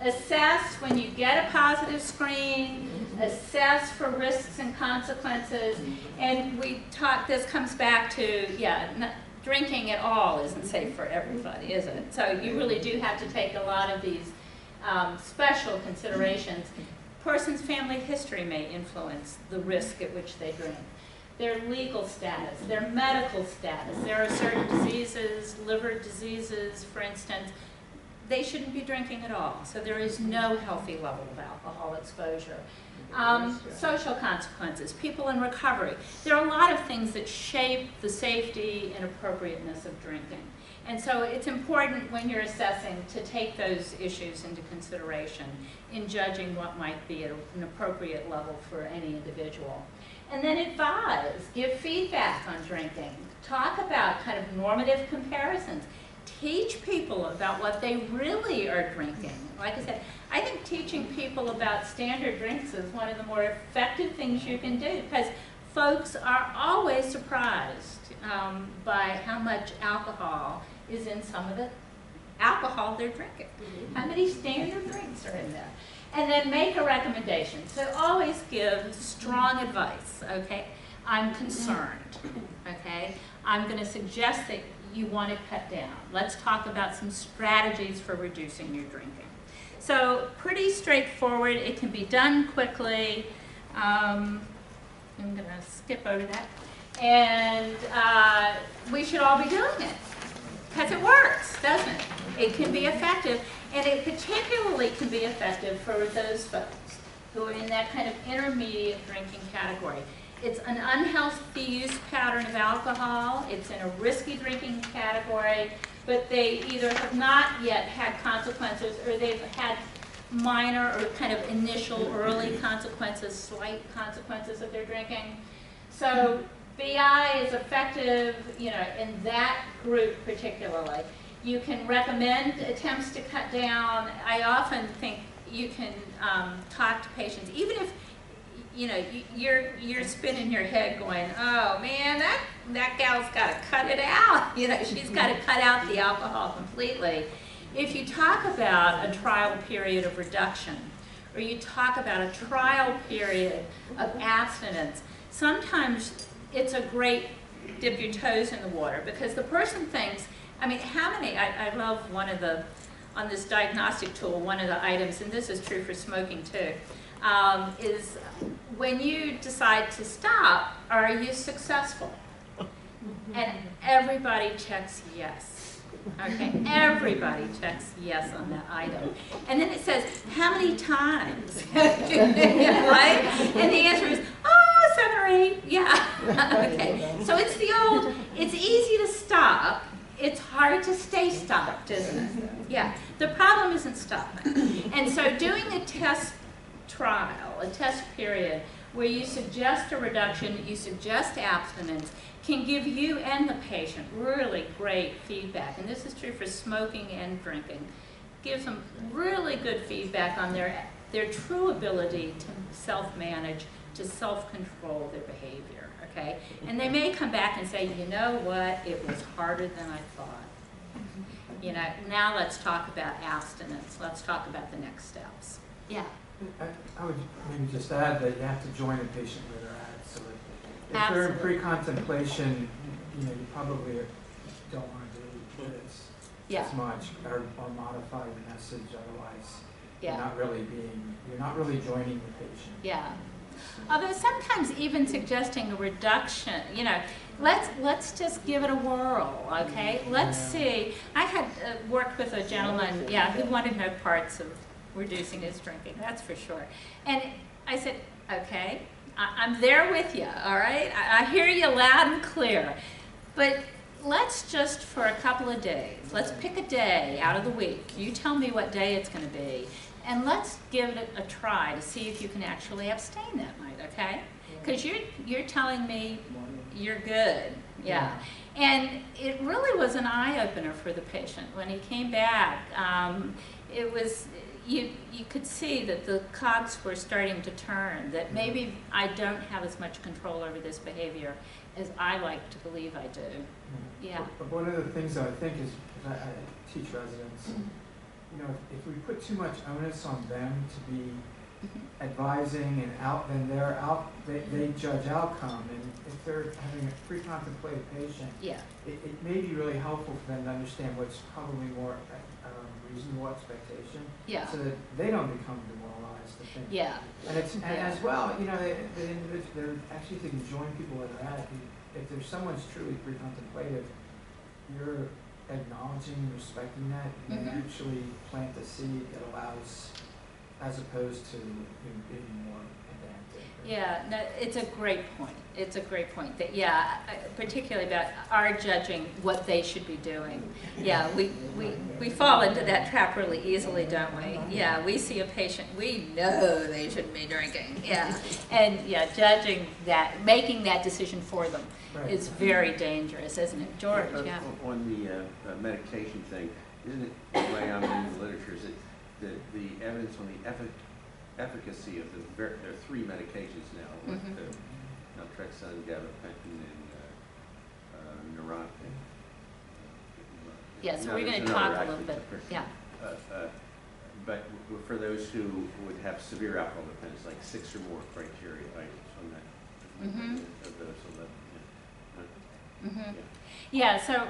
[SPEAKER 1] Assess when you get a positive screen, assess for risks and consequences, and we talk, this comes back to, drinking at all isn't safe for everybody, is it? So you really do have to take a lot of these special considerations. Person's family history may influence the risk at which they drink. Their legal status, their medical status. There are certain diseases, liver diseases, for instance, they shouldn't be drinking at all. So there is no healthy level of alcohol exposure. Social consequences, people in recovery. There are a lot of things that shape the safety and appropriateness of drinking. And so it's important when you're assessing to take those issues into consideration in judging what might be at an appropriate level for any individual. And then advise, give feedback on drinking, talk about kind of normative comparisons. Teach people about what they really are drinking. Like I said, I think teaching people about standard drinks is one of the more effective things you can do because folks are always surprised by how much alcohol is in some of the alcohol they're drinking. How many standard drinks are in there? And then make a recommendation. So always give strong advice, okay? I'm concerned, okay? I'm going to suggest that you want to cut down. Let's talk about some strategies for reducing your drinking. So pretty straightforward. It can be done quickly. I'm going to skip over that. And we should all be doing it because it works, doesn't it? It can be effective, and it particularly can be effective for those folks who are in that kind of intermediate drinking category. It's an unhealthy use pattern of alcohol. It's in a risky drinking category, but they either have not yet had consequences or they've had minor or kind of initial early consequences, slight consequences of their drinking. So BI is effective, you know, in that group particularly. You can recommend attempts to cut down. I often think you can talk to patients, even if, you know, you're spinning your head going, oh man, that gal's got to cut it out. You know, she's got to cut out the alcohol completely. If you talk about a trial period of reduction, or you talk about a trial period of abstinence, sometimes it's a great dip your toes in the water, because the person thinks, I mean, how many, I love one of the, on this diagnostic tool, one of the items, and this is true for smoking too, is when you decide to stop, are you successful? And everybody checks yes. Okay, everybody checks yes on that item. And then it says, how many times? Right? And the answer is, oh, 7 or 8, yeah. Okay, so it's the old, it's easy to stop, it's hard to stay stopped, isn't it? Yeah, the problem isn't stopping. And so doing a test trial, a test period, where you suggest a reduction, you suggest abstinence, can give you and the patient really great feedback. And this is true for smoking and drinking. Gives them really good feedback on their true ability to self-manage, to self-control their behavior, okay? And they may come back and say, you know what, it was harder than I thought. You know, now let's talk about abstinence. Let's talk about the next steps. Yeah.
[SPEAKER 6] I would maybe just add that you have to join the patient where they're at. So if they're in pre-contemplation, you know, you probably don't want to do this as much, or modify the message. Otherwise, you're not really joining the patient.
[SPEAKER 1] Yeah. Although sometimes even suggesting a reduction, you know, let's just give it a whirl, okay? Let's see. I had worked with a gentleman, who wanted no parts of reducing his drinking, that's for sure. And I said, okay, I'm there with you, all right? I hear you loud and clear. But let's just, for a couple of days, let's pick a day out of the week. You tell me what day it's going to be. And let's give it a try to see if you can actually abstain that night, okay? Because you're telling me you're good, yeah. And it really was an eye-opener for the patient. When he came back, it was, you could see that the cogs were starting to turn, that maybe I don't have as much control over this behavior as I like to believe I do. Yeah.
[SPEAKER 6] But one of the things that I think is, I teach residents, you know, if we put too much onus on them to be advising and they judge outcome, and if they're having a pre-contemplated patient, it may be really helpful for them to understand what's probably more reasonable expectation, so that they don't become demoralized. And it's and as well, you know, they're actually to join people where they're at. If there's someone's truly pre-contemplative, you're acknowledging and respecting that, and actually plant a seed that allows, as opposed to being more pedantic.
[SPEAKER 1] Yeah, no, it's a great point. It's a great point. That particularly about our judging what they should be doing. Yeah, we fall into that trap really easily, don't we? Yeah, we see a patient, we know they shouldn't be drinking. Yeah, and judging that, making that decision for them is very dangerous, isn't it, George? Yeah.
[SPEAKER 7] On the medication thing, isn't it the way I'm in the literature? Is it the evidence on the efficacy of there are 3 medications now, like Naltrexone, gabapentin, and Neurontin.
[SPEAKER 1] Yeah, so we're going to talk a little bit. Yeah.
[SPEAKER 7] But for those who would have severe alcohol dependence, like 6 or more criteria items on that, of those 11.
[SPEAKER 1] Yeah, so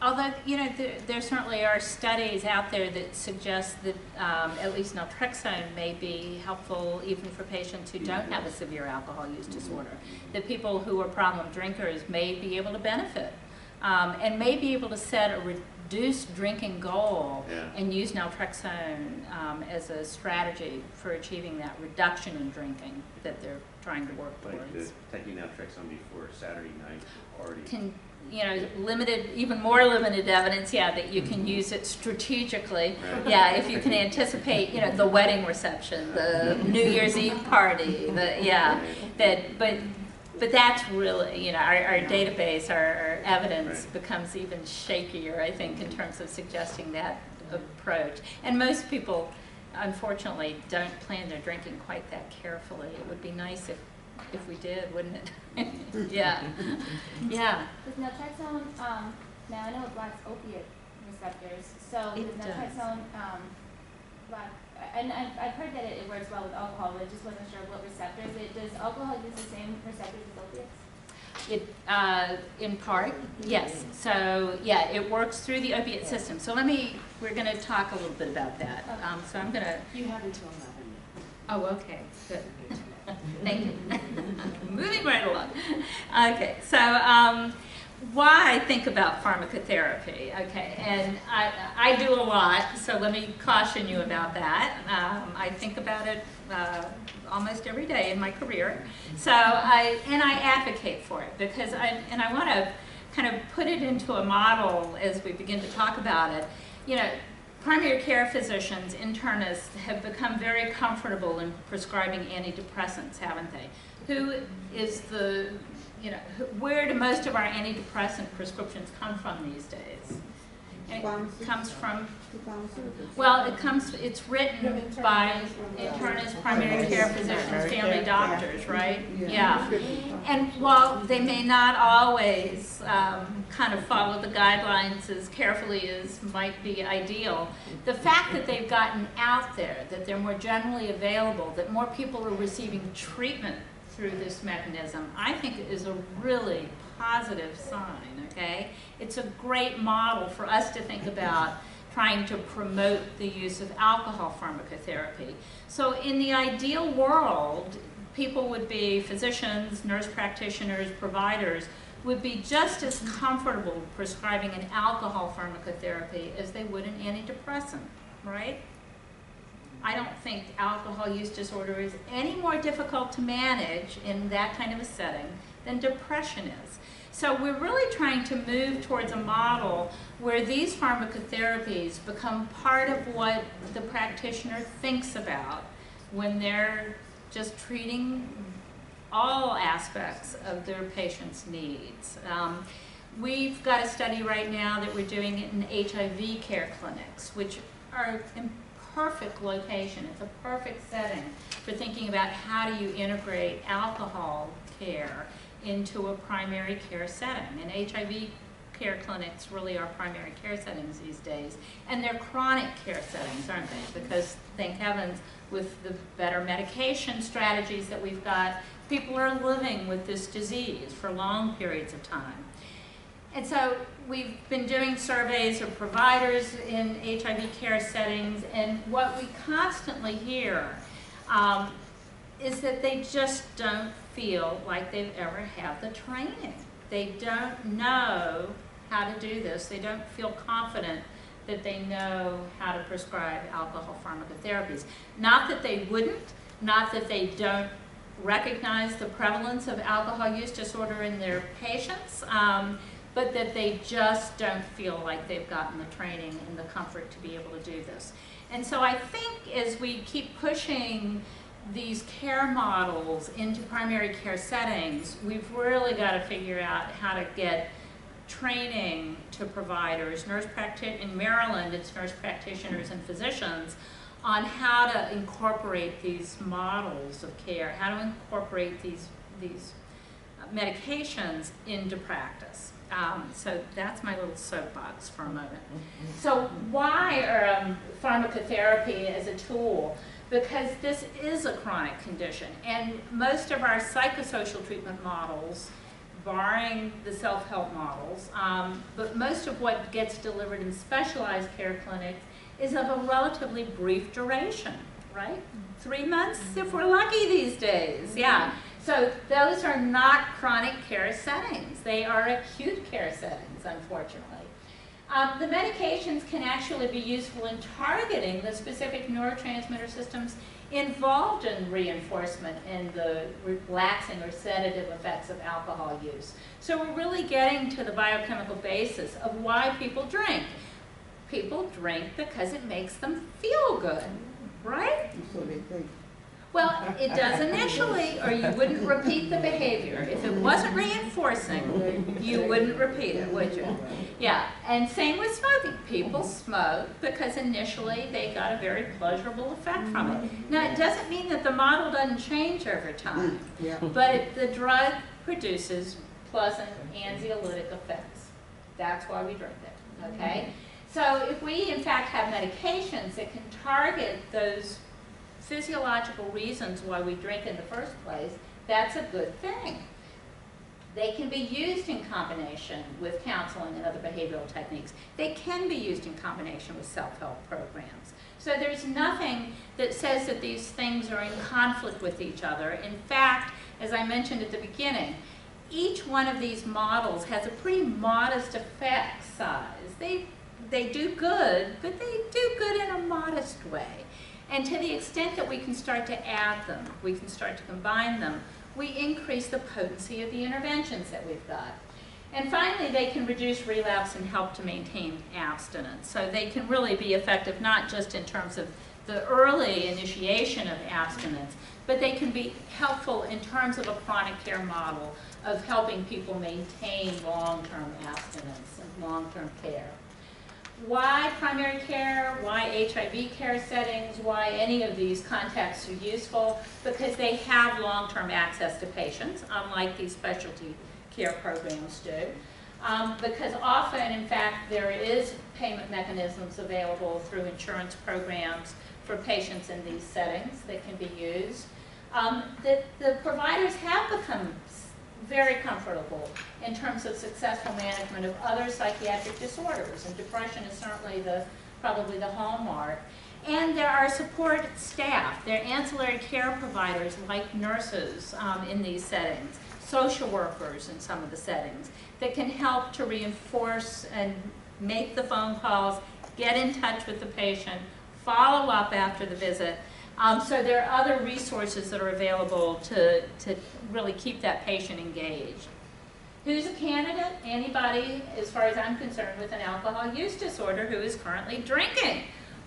[SPEAKER 1] Although, you know, there certainly are studies out there that suggest that at least naltrexone may be helpful even for patients who don't have a severe alcohol use disorder. That people who are problem drinkers may be able to benefit and may be able to set a reduced drinking goal and use naltrexone as a strategy for achieving that reduction in drinking that they're trying to work towards.
[SPEAKER 7] Taking naltrexone before Saturday night party.
[SPEAKER 1] You know, even more limited evidence, that you can use it strategically.
[SPEAKER 7] Right.
[SPEAKER 1] If you can anticipate, you know, the wedding reception, the New Year's Eve party, but that's really, you know, our database, our evidence becomes even shakier, I think, in terms of suggesting that approach. And most people, unfortunately, don't plan their drinking quite that carefully. It would be nice if we did, wouldn't it? Yeah.
[SPEAKER 8] Does naltrexone, now I know it blocks opiate receptors, so
[SPEAKER 1] It
[SPEAKER 8] does naltrexone block, and I've heard that it works well with alcohol, but I just wasn't sure what receptors. Does alcohol use the same receptors as opiates?
[SPEAKER 1] In part, yes. So it works through the opiate system. So we're going to talk a little bit about that. So I'm going to.
[SPEAKER 3] You have until 11.
[SPEAKER 1] Oh, okay, good. Thank you. Moving right along. Okay, so why think about pharmacotherapy? Okay, and I do a lot, so let me caution you about that. I think about it almost every day in my career. So I advocate for it because I want to kind of put it into a model as we begin to talk about it. You know, primary care physicians, internists, have become very comfortable in prescribing antidepressants, haven't they? Who is the, you know, where do most of our antidepressant prescriptions come from these days? It comes from, well, it's written by internists, primary care physicians, family doctors, right? Yeah. And while they may not always kind of follow the guidelines as carefully as might be ideal, the fact that they've gotten out there, that they're more generally available, that more people are receiving treatment through this mechanism, I think is a really positive sign, okay? It's a great model for us to think about trying to promote the use of alcohol pharmacotherapy. So in the ideal world, people would be physicians, nurse practitioners, providers, would be just as comfortable prescribing an alcohol pharmacotherapy as they would an antidepressant, right? I don't think alcohol use disorder is any more difficult to manage in that kind of a setting than depression is. So we're really trying to move towards a model where these pharmacotherapies become part of what the practitioner thinks about when they're just treating all aspects of their patient's needs. We've got a study right now that we're doing in HIV care clinics, which are in perfect location. It's a perfect setting for thinking about how do you integrate alcohol care into a primary care setting. And HIV care clinics really are primary care settings these days. And they're chronic care settings, aren't they? Because, thank heavens, with the better medication strategies that we've got, people are living with this disease for long periods of time. And so we've been doing surveys of providers in HIV care settings, and what we constantly hear is that they just don't feel like they've ever had the training. They don't know how to do this. They don't feel confident that they know how to prescribe alcohol pharmacotherapies. Not that they wouldn't, not that they don't recognize the prevalence of alcohol use disorder in their patients, but that they just don't feel like they've gotten the training and the comfort to be able to do this. And so I think as we keep pushing these care models into primary care settings, we've really got to figure out how to get training to providers, in Maryland, it's nurse practitioners and physicians, on how to incorporate these models of care, how to incorporate these medications into practice. So that's my little soapbox for a moment. So why pharmacotherapy as a tool? Because this is a chronic condition, and most of our psychosocial treatment models barring the self-help models, but most of what gets delivered in specialized care clinics is of a relatively brief duration, right? 3 months if we're lucky these days, yeah. So those are not chronic care settings. They are acute care settings, unfortunately. The medications can actually be useful in targeting the specific neurotransmitter systems involved in reinforcement and the relaxing or sedative effects of alcohol use. So we're really getting to the biochemical basis of why people drink. People drink because it makes them feel good, right?
[SPEAKER 5] So they think.
[SPEAKER 1] Well, it does initially, or you wouldn't repeat the behavior. If it wasn't reinforcing, you wouldn't repeat it, would you? Yeah, and same with smoking. People smoke because initially they got a very pleasurable effect from it. Now, it doesn't mean that the model doesn't change over time,
[SPEAKER 5] Yeah.
[SPEAKER 1] but the drug produces pleasant anxiolytic effects. That's why we drink it, okay? So if we, in fact, have medications that can target those physiological reasons why we drink in the first place, that's a good thing. They can be used in combination with counseling and other behavioral techniques. They can be used in combination with self-help programs. So there's nothing that says that these things are in conflict with each other. In fact, as I mentioned at the beginning, each one of these models has a pretty modest effect size. They do good, but they do good in a modest way. And to the extent that we can start to add them, we can start to combine them, we increase the potency of the interventions that we've got. And finally, they can reduce relapse and help to maintain abstinence. So they can really be effective not just in terms of the early initiation of abstinence, but they can be helpful in terms of a chronic care model of helping people maintain long-term abstinence and long-term care. Why primary care, why HIV care settings, why any of these contexts are useful? Because they have long-term access to patients, unlike these specialty care programs do. Because often, in fact, there is payment mechanisms available through insurance programs for patients in these settings that can be used. The providers have become very comfortable in terms of successful management of other psychiatric disorders, and depression is certainly probably the hallmark. And there are support staff. There are ancillary care providers like nurses in these settings, social workers in some of the settings that can help to reinforce and make the phone calls, get in touch with the patient, follow up after the visit. So there are other resources that are available to really keep that patient engaged. Who's a candidate? Anybody, as far as I'm concerned, with an alcohol use disorder who is currently drinking,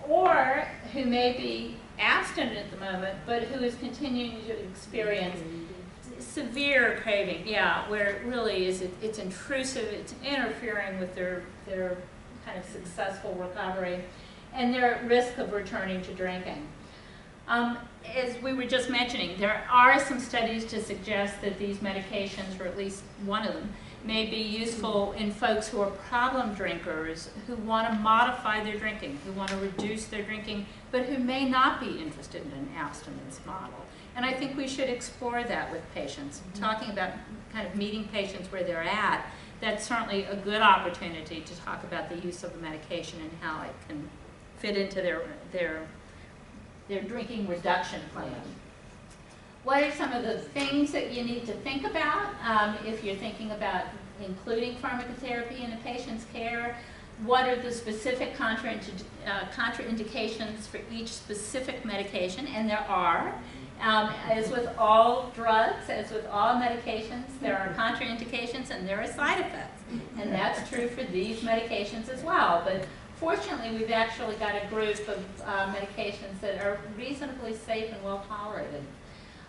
[SPEAKER 1] or who may be abstinent at the moment, but who is continuing to experience severe craving, yeah, where it really is, it's intrusive, it's interfering with their kind of successful recovery, and they're at risk of returning to drinking. As we were just mentioning, there are some studies to suggest that these medications, or at least one of them, may be useful in folks who are problem drinkers who want to modify their drinking, who want to reduce their drinking, but who may not be interested in an abstinence model. And I think we should explore that with patients. Talking about kind of meeting patients where they're at, that's certainly a good opportunity to talk about the use of the medication and how it can fit into their drinking reduction plan. What are some of the things that you need to think about if you're thinking about including pharmacotherapy in a patient's care? What are the specific contraindications for each specific medication? And there are. As with all drugs, as with all medications, there are contraindications and there are side effects. And that's true for these medications as well. But fortunately, we've actually got a group of medications that are reasonably safe and well tolerated.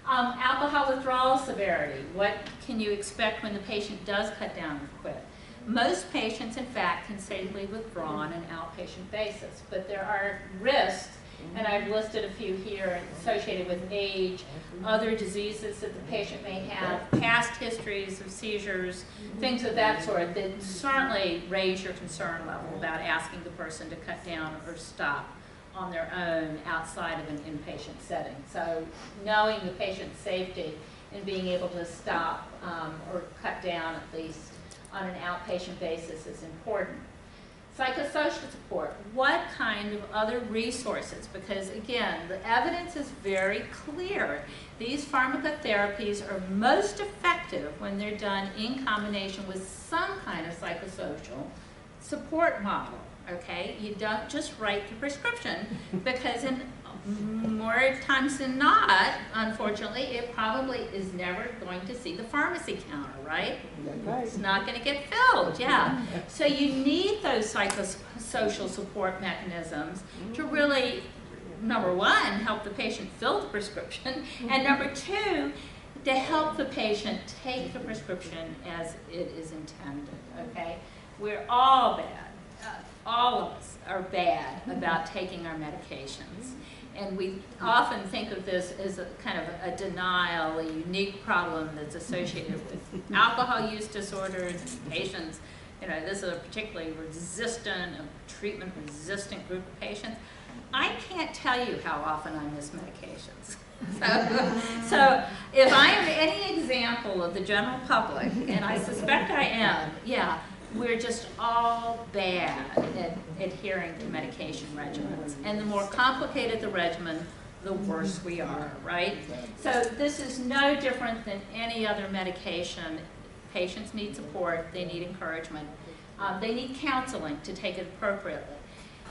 [SPEAKER 1] Alcohol withdrawal severity. What can you expect when the patient does cut down and quit? Most patients, in fact, can safely withdraw on an outpatient basis, but there are risks, and I've listed a few here associated with age, other diseases that the patient may have, past histories of seizures, things of that sort that certainly raise your concern level about asking the person to cut down or stop on their own outside of an inpatient setting. So knowing the patient's safety in being able to stop or cut down, at least on an outpatient basis, is important. Psychosocial support, what kind of other resources? Because again, the evidence is very clear. These pharmacotherapies are most effective when they're done in combination with some kind of psychosocial support model, okay? You don't just write the prescription, because in more times than not, unfortunately, it probably is never going to see the pharmacy counter, right?
[SPEAKER 5] That's right.
[SPEAKER 1] It's not going to get filled, yeah. So you need those psychosocial support mechanisms to really, number one, help the patient fill the prescription, and number two, to help the patient take the prescription as it is intended, okay? We're all bad. All of us are bad about taking our medications. And we often think of this as a kind of a denial, a unique problem that's associated with alcohol use disorders and patients. You know, this is a particularly resistant, a treatment-resistant group of patients. I can't tell you how often I miss medications. So if I am any example of the general public, and I suspect I am, yeah, we're just all bad at adhering to medication regimens. And the more complicated the regimen, the worse we are, right? So this is no different than any other medication. Patients need support, they need encouragement, they need counseling to take it appropriately.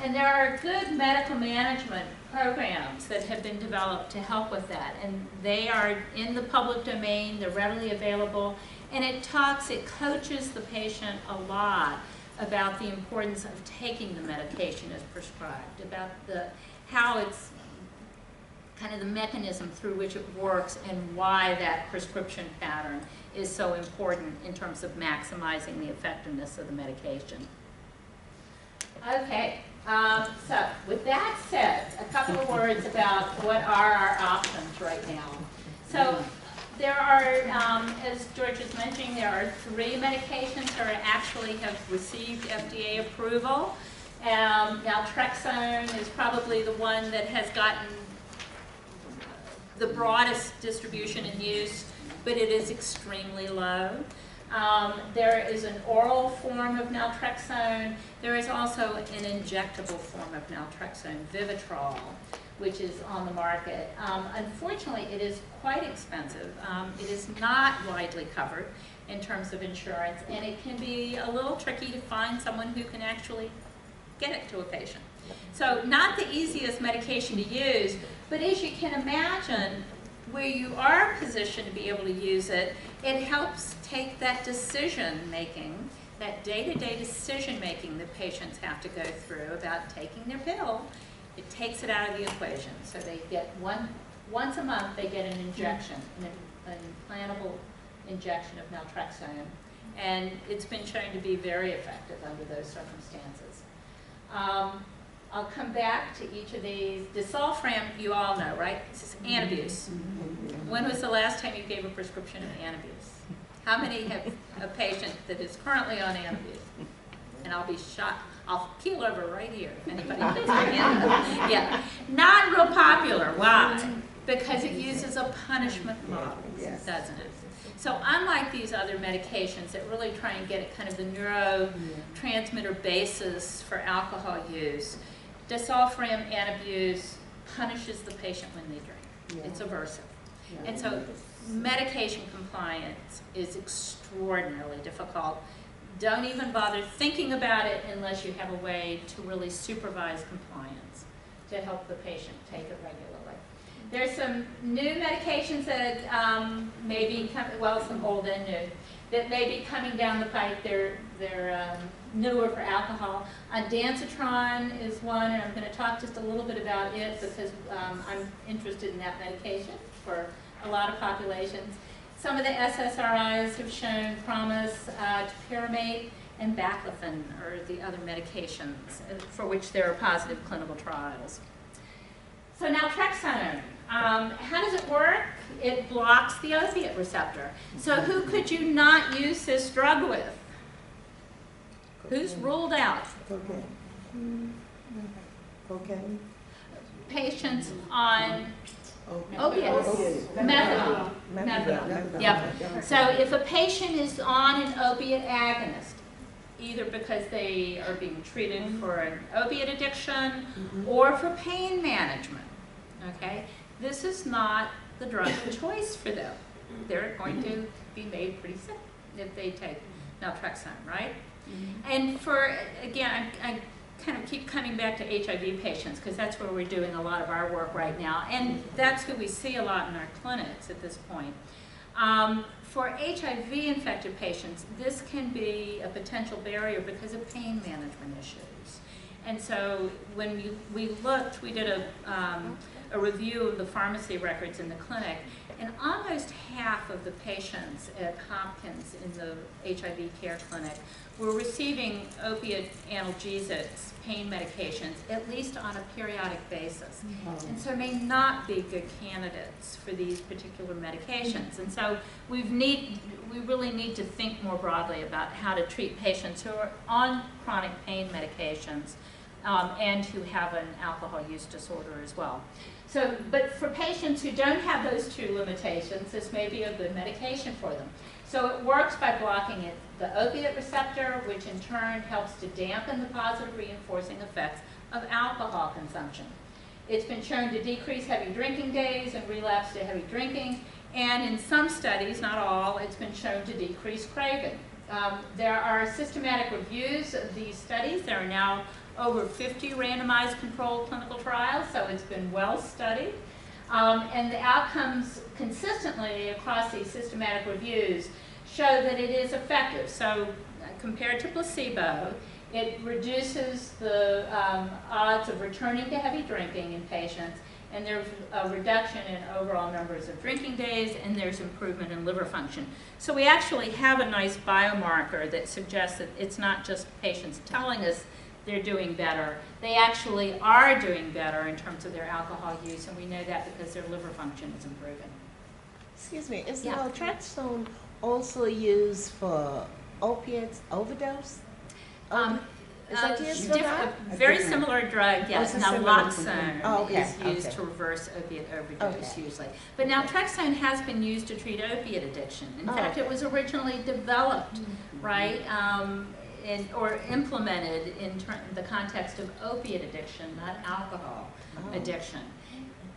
[SPEAKER 1] And there are good medical management programs that have been developed to help with that. And they are in the public domain, they're readily available. And it coaches the patient a lot about the importance of taking the medication as prescribed, about how it's kind of the mechanism through which it works and why that prescription pattern is so important in terms of maximizing the effectiveness of the medication. Okay, so with that said, a couple of words about what are our options right now. So there are, as George was mentioning, there are 3 medications that actually have received FDA approval. Naltrexone is probably the one that has gotten the broadest distribution and use, but it is extremely low. There is an oral form of naltrexone. There is also an injectable form of naltrexone, Vivitrol, which is on the market. Unfortunately, it is quite expensive. It is not widely covered in terms of insurance, and it can be a little tricky to find someone who can actually get it to a patient. So not the easiest medication to use, but as you can imagine, where you are positioned to be able to use it, it helps take that decision-making, that day-to-day decision-making that patients have to go through about taking their pill. It takes it out of the equation. So they get once a month, they get an injection, an implantable injection of naltrexone. And it's been shown to be very effective under those circumstances. I'll come back to each of these. Disulfiram, you all know, right? This is Antabuse. When was the last time you gave a prescription of Antabuse? How many have a patient that is currently on Antabuse? And I'll be shocked. I'll keel over right here if anybody thinks I'm Antabuse. Yeah, not real popular. Why? Because it uses a punishment model, doesn't it? So unlike these other medications that really try and get at kind of the neurotransmitter basis for alcohol use, disulfiram Antabuse punishes the patient when they drink. It's aversive. And so medication compliance is extraordinarily difficult. Don't even bother thinking about it unless you have a way to really supervise compliance to help the patient take it regularly. There's some new medications that may be coming, well, some old and new, that may be coming down the pike. They're newer for alcohol. Ondansetron is one, and I'm going to talk just a little bit about it because I'm interested in that medication for a lot of populations. Some of the SSRIs have shown promise. Topiramate and baclofen are the other medications for which there are positive clinical trials. So naltrexone, how does it work? It blocks the opiate receptor. So who could you not use this drug with? Who's ruled out?
[SPEAKER 2] Cocaine.
[SPEAKER 5] Cocaine.
[SPEAKER 1] Patients on Opiates. Methadone. Methadone. Yep. So if a patient is on an opiate agonist, either because they are being treated for an opiate addiction or for pain management, okay, this is not the drug of choice for them. They're going to be made pretty sick if they take Naltrexone, right? And for, again, I kind of keep coming back to HIV patients because that's where we're doing a lot of our work right now, and that's who we see a lot in our clinics at this point. For HIV-infected patients, this can be a potential barrier because of pain management issues. And so when we looked, we did a review of the pharmacy records in the clinic, and almost half of the patients at Hopkins in the HIV care clinic were receiving opiate analgesics, pain medications, at least on a periodic basis. And so may not be good candidates for these particular medications. And so we really need to think more broadly about how to treat patients who are on chronic pain medications and who have an alcohol use disorder as well. So, but for patients who don't have those two limitations, this may be a good medication for them. So it works by blocking the opiate receptor, which in turn helps to dampen the positive reinforcing effects of alcohol consumption. It's been shown to decrease heavy drinking days and relapse to heavy drinking, and in some studies, not all, it's been shown to decrease craving. There are systematic reviews of these studies. There are now over 50 randomized controlled clinical trials, so it's been well studied. And the outcomes consistently across these systematic reviews show that it is effective. So compared to placebo, it reduces the odds of returning to heavy drinking in patients, and there's a reduction in overall numbers of drinking days, and there's improvement in liver function. So we actually have a nice biomarker that suggests that it's not just patients telling us they're doing better. They actually are doing better in terms of their alcohol use, and we know that because their liver function is improving.
[SPEAKER 4] Excuse me, is
[SPEAKER 1] Yeah.
[SPEAKER 4] Naltrexone also used for opiates overdose? Is that used for that?
[SPEAKER 1] A very similar drug, yes.
[SPEAKER 4] Oh, it's a similar
[SPEAKER 1] Naloxone
[SPEAKER 4] Oh, okay,
[SPEAKER 1] is used
[SPEAKER 4] okay.
[SPEAKER 1] to reverse opiate overdose
[SPEAKER 4] Okay.
[SPEAKER 1] usually. But Naltrexone has been used to treat opiate addiction. In fact, it was originally developed, right, or implemented in the context of opiate addiction, not alcohol addiction.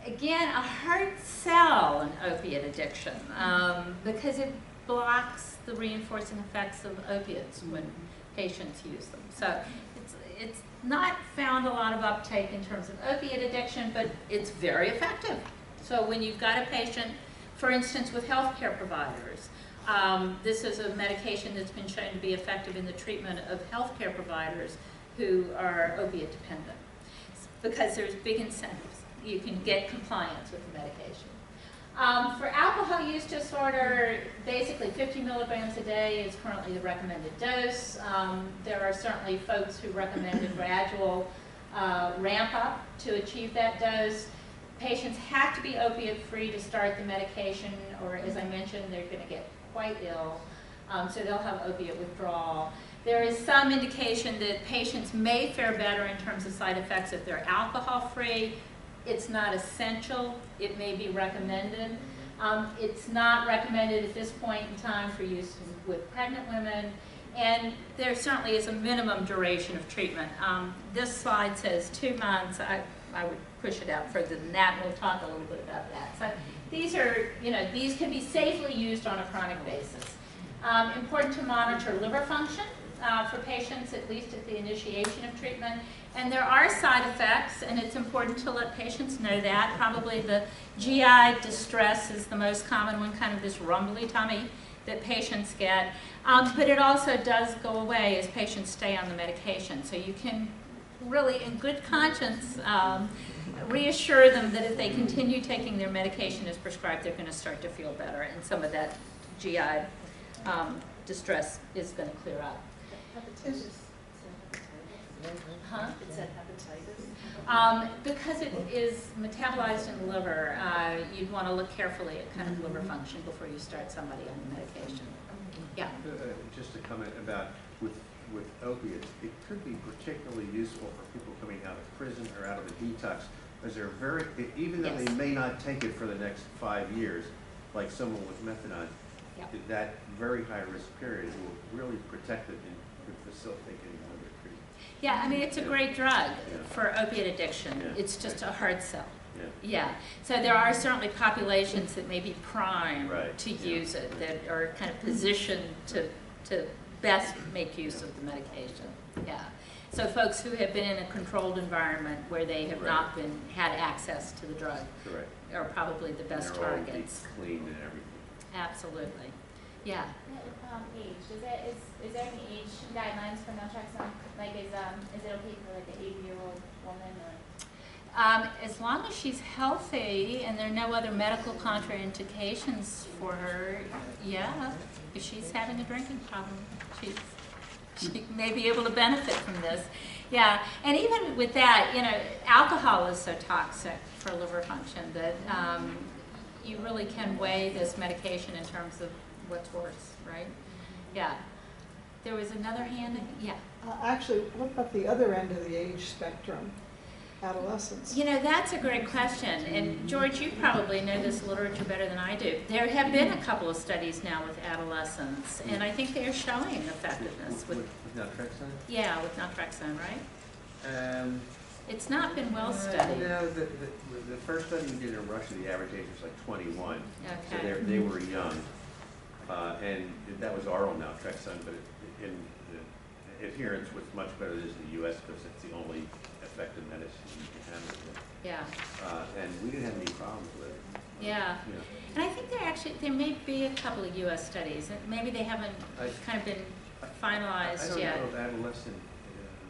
[SPEAKER 1] Again, a hard sell in opiate addiction because it blocks the reinforcing effects of opiates when patients use them. So it's not found a lot of uptake in terms of opiate addiction, but it's very effective. So when you've got a patient, for instance, with healthcare providers, this is a medication that's been shown to be effective in the treatment of healthcare providers who are opiate dependent because there's big incentives. You can get compliance with the medication. For alcohol use disorder, basically 50 milligrams a day is currently the recommended dose. There are certainly folks who recommend a gradual ramp up to achieve that dose. Patients have to be opiate free to start the medication, or as I mentioned, they're going to get quite ill, so they'll have opiate withdrawal. There is some indication that patients may fare better in terms of side effects if they're alcohol free. It's not essential. It may be recommended. It's not recommended at this point in time for use with pregnant women, and there certainly is a minimum duration of treatment. This slide says 2 months. I would push it out further than that, and we'll talk a little bit about that. So these are, these can be safely used on a chronic basis. Important to monitor liver function for patients, at least at the initiation of treatment. And there are side effects, and it's important to let patients know that. Probably the GI distress is the most common one, kind of this rumbly tummy that patients get. But it also does go away as patients stay on the medication. So you can really, in good conscience, reassure them that if they continue taking their medication as prescribed, they're going to start to feel better, and some of that GI distress is going to clear up.
[SPEAKER 3] Hepatitis.
[SPEAKER 1] Huh?
[SPEAKER 3] It said hepatitis.
[SPEAKER 1] Because it is metabolized in the liver, you'd want to look carefully at kind of liver function before you start somebody on the medication. Yeah.
[SPEAKER 7] Just a comment about with opiates, it could be particularly useful for people coming out of prison or out of a detox. because they're very, even though
[SPEAKER 1] Yes.
[SPEAKER 7] they may not take it for the next 5 years, like someone with methadone,
[SPEAKER 1] Yep.
[SPEAKER 7] that very high risk period will really protect them and could facilitate getting out of their treatment.
[SPEAKER 1] Yeah, I mean, it's a great drug
[SPEAKER 7] Yeah.
[SPEAKER 1] for opiate addiction.
[SPEAKER 7] Yeah.
[SPEAKER 1] It's just a hard sell.
[SPEAKER 7] Yeah.
[SPEAKER 1] Yeah, so there are certainly populations that may be primed
[SPEAKER 7] Right,
[SPEAKER 1] to
[SPEAKER 7] yeah.
[SPEAKER 1] use it, that are kind of positioned to best make use of the medication. Yeah. So folks who have been in a controlled environment where they have not had access to the drug
[SPEAKER 7] Correct.
[SPEAKER 1] are probably the best
[SPEAKER 7] And they're all
[SPEAKER 1] targets.
[SPEAKER 7] deep cleaned and everything.
[SPEAKER 1] Absolutely. Yeah.
[SPEAKER 8] Age, is there any age guidelines for naltrexone? Like, is it okay for like an 80-year-old woman or?
[SPEAKER 1] As long as she's healthy and there are no other medical contraindications for her, yeah. If she's having a drinking problem, she may be able to benefit from this. Yeah, and even with that, you know, alcohol is so toxic for liver function that you really can weigh this medication in terms of what's worse, right? Yeah. There was another hand, yeah.
[SPEAKER 9] Actually, what about the other end of the age spectrum, adolescents?
[SPEAKER 1] You know, that's a great question. And George, you probably know this literature better than I do. There have been a couple of studies now with adolescents, and I think they are showing effectiveness with
[SPEAKER 7] naltrexone?
[SPEAKER 1] yeah, with naltrexone, right? It's not been well studied.
[SPEAKER 7] No, the first study we did in Russia, the average age was like 21. So
[SPEAKER 1] Okay.
[SPEAKER 7] they were young. And that was oral naltrexone, but in the adherence was much better than in the U.S. because it's the only effective medicine you can have with it.
[SPEAKER 1] Yeah,
[SPEAKER 7] And we didn't have any problems with it.
[SPEAKER 1] yeah.
[SPEAKER 7] You know,
[SPEAKER 1] And I think there may be a couple of U.S. studies. Maybe they haven't kind of been finalized
[SPEAKER 7] I
[SPEAKER 1] yet.
[SPEAKER 7] don't know of adolescent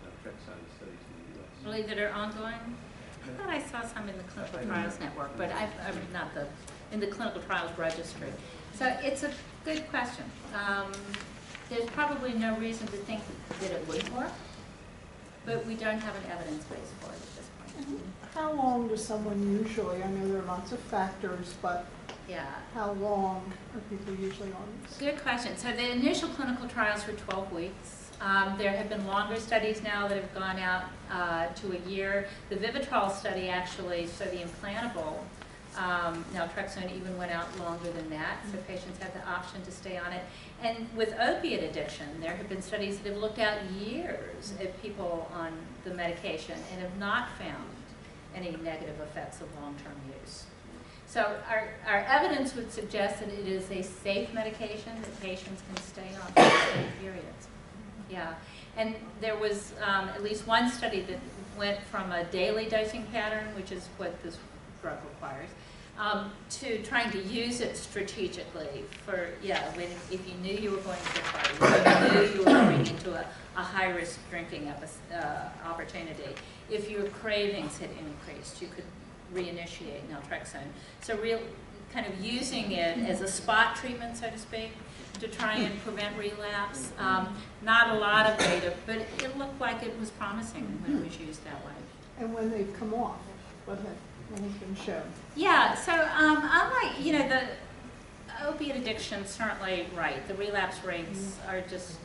[SPEAKER 7] naltrexone studies in the U.S.
[SPEAKER 1] Really, that are ongoing? I thought I saw some in the Clinical Trials Network, but I'm not in the Clinical Trials Registry. So it's a good question. There's probably no reason to think that it wouldn't work, but we don't have an evidence base for it at this point.
[SPEAKER 9] How long does someone usually, I know there are lots of factors, but
[SPEAKER 1] Yeah.
[SPEAKER 9] how long are people usually on this?
[SPEAKER 1] Good question. So the initial clinical trials were 12 weeks. There have been longer studies now that have gone out to a year. The Vivitrol study actually, so the implantable naltrexone even went out longer than that, so patients have the option to stay on it. And with opiate addiction, there have been studies that have looked out years at people on the medication and have not found any negative effects of long-term use. So our evidence would suggest that it is a safe medication that patients can stay on for extended periods. Yeah, and there was at least one study that went from a daily dosing pattern, which is what this drug requires, to trying to use it strategically for, if you knew you were going to a party, if you knew you were going into a high-risk drinking opportunity, if your cravings had increased, you could reinitiate naltrexone. So real kind of using it as a spot treatment, so to speak, to try and prevent relapse. Not a lot of data, but it looked like it was promising when it was used that way.
[SPEAKER 9] And when they've come off, what has been shown?
[SPEAKER 1] Yeah, so unlike, the opiate addiction, certainly, right, the relapse rates are just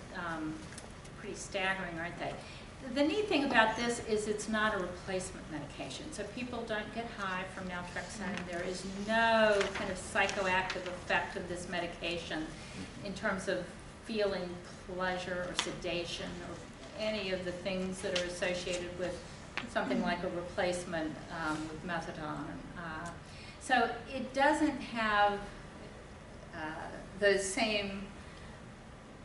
[SPEAKER 1] pretty staggering, aren't they? The neat thing about this is it's not a replacement medication. So people don't get high from naltrexone. There is no kind of psychoactive effect of this medication in terms of feeling pleasure or sedation or any of the things that are associated with something like a replacement with methadone. So it doesn't have those same,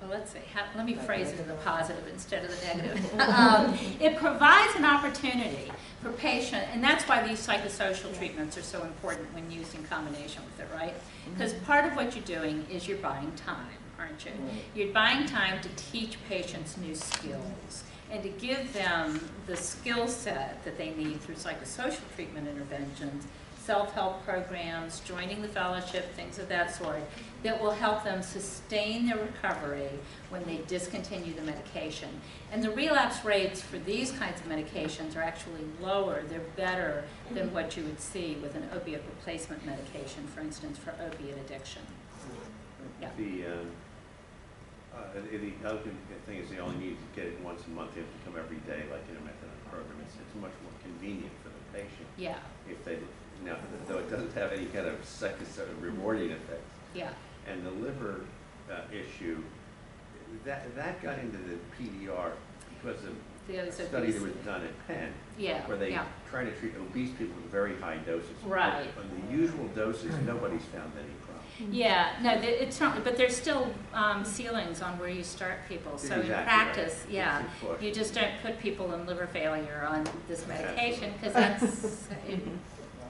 [SPEAKER 1] well, let's see, let me phrase it in the positive instead of the negative. It provides an opportunity for patients, and that's why these psychosocial treatments are so important when used in combination with it, right? Because part of what you're doing is you're buying time, aren't you? You're buying time to teach patients new skills and to give them the skill set that they need through psychosocial treatment interventions, self-help programs, joining the fellowship, things of that sort, that will help them sustain their recovery when they discontinue the medication. And the relapse rates for these kinds of medications are actually lower. They're better than what you would see with an opiate replacement medication, for instance, for opiate addiction. Yeah.
[SPEAKER 7] The other thing is they only need to get it once a month. They have to come every day, like in a methadone program. It's much more convenient for the patient.
[SPEAKER 1] Yeah,
[SPEAKER 7] If they, now, though it doesn't have any kind of rewarding effect.
[SPEAKER 1] yeah.
[SPEAKER 7] And the liver issue, that got into the PDR because of
[SPEAKER 1] The other
[SPEAKER 7] a study that was done at Penn,
[SPEAKER 1] Yeah,
[SPEAKER 7] where they
[SPEAKER 1] yeah.
[SPEAKER 7] try to treat obese people with very high doses.
[SPEAKER 1] Right.
[SPEAKER 7] On the usual doses, nobody's found any problem.
[SPEAKER 1] Yeah, no, it's not, but there's still ceilings on where you start people. So in
[SPEAKER 7] Exactly
[SPEAKER 1] practice,
[SPEAKER 7] right.
[SPEAKER 1] yeah,
[SPEAKER 7] It's a push.
[SPEAKER 1] you just don't put people in liver failure on this medication because that's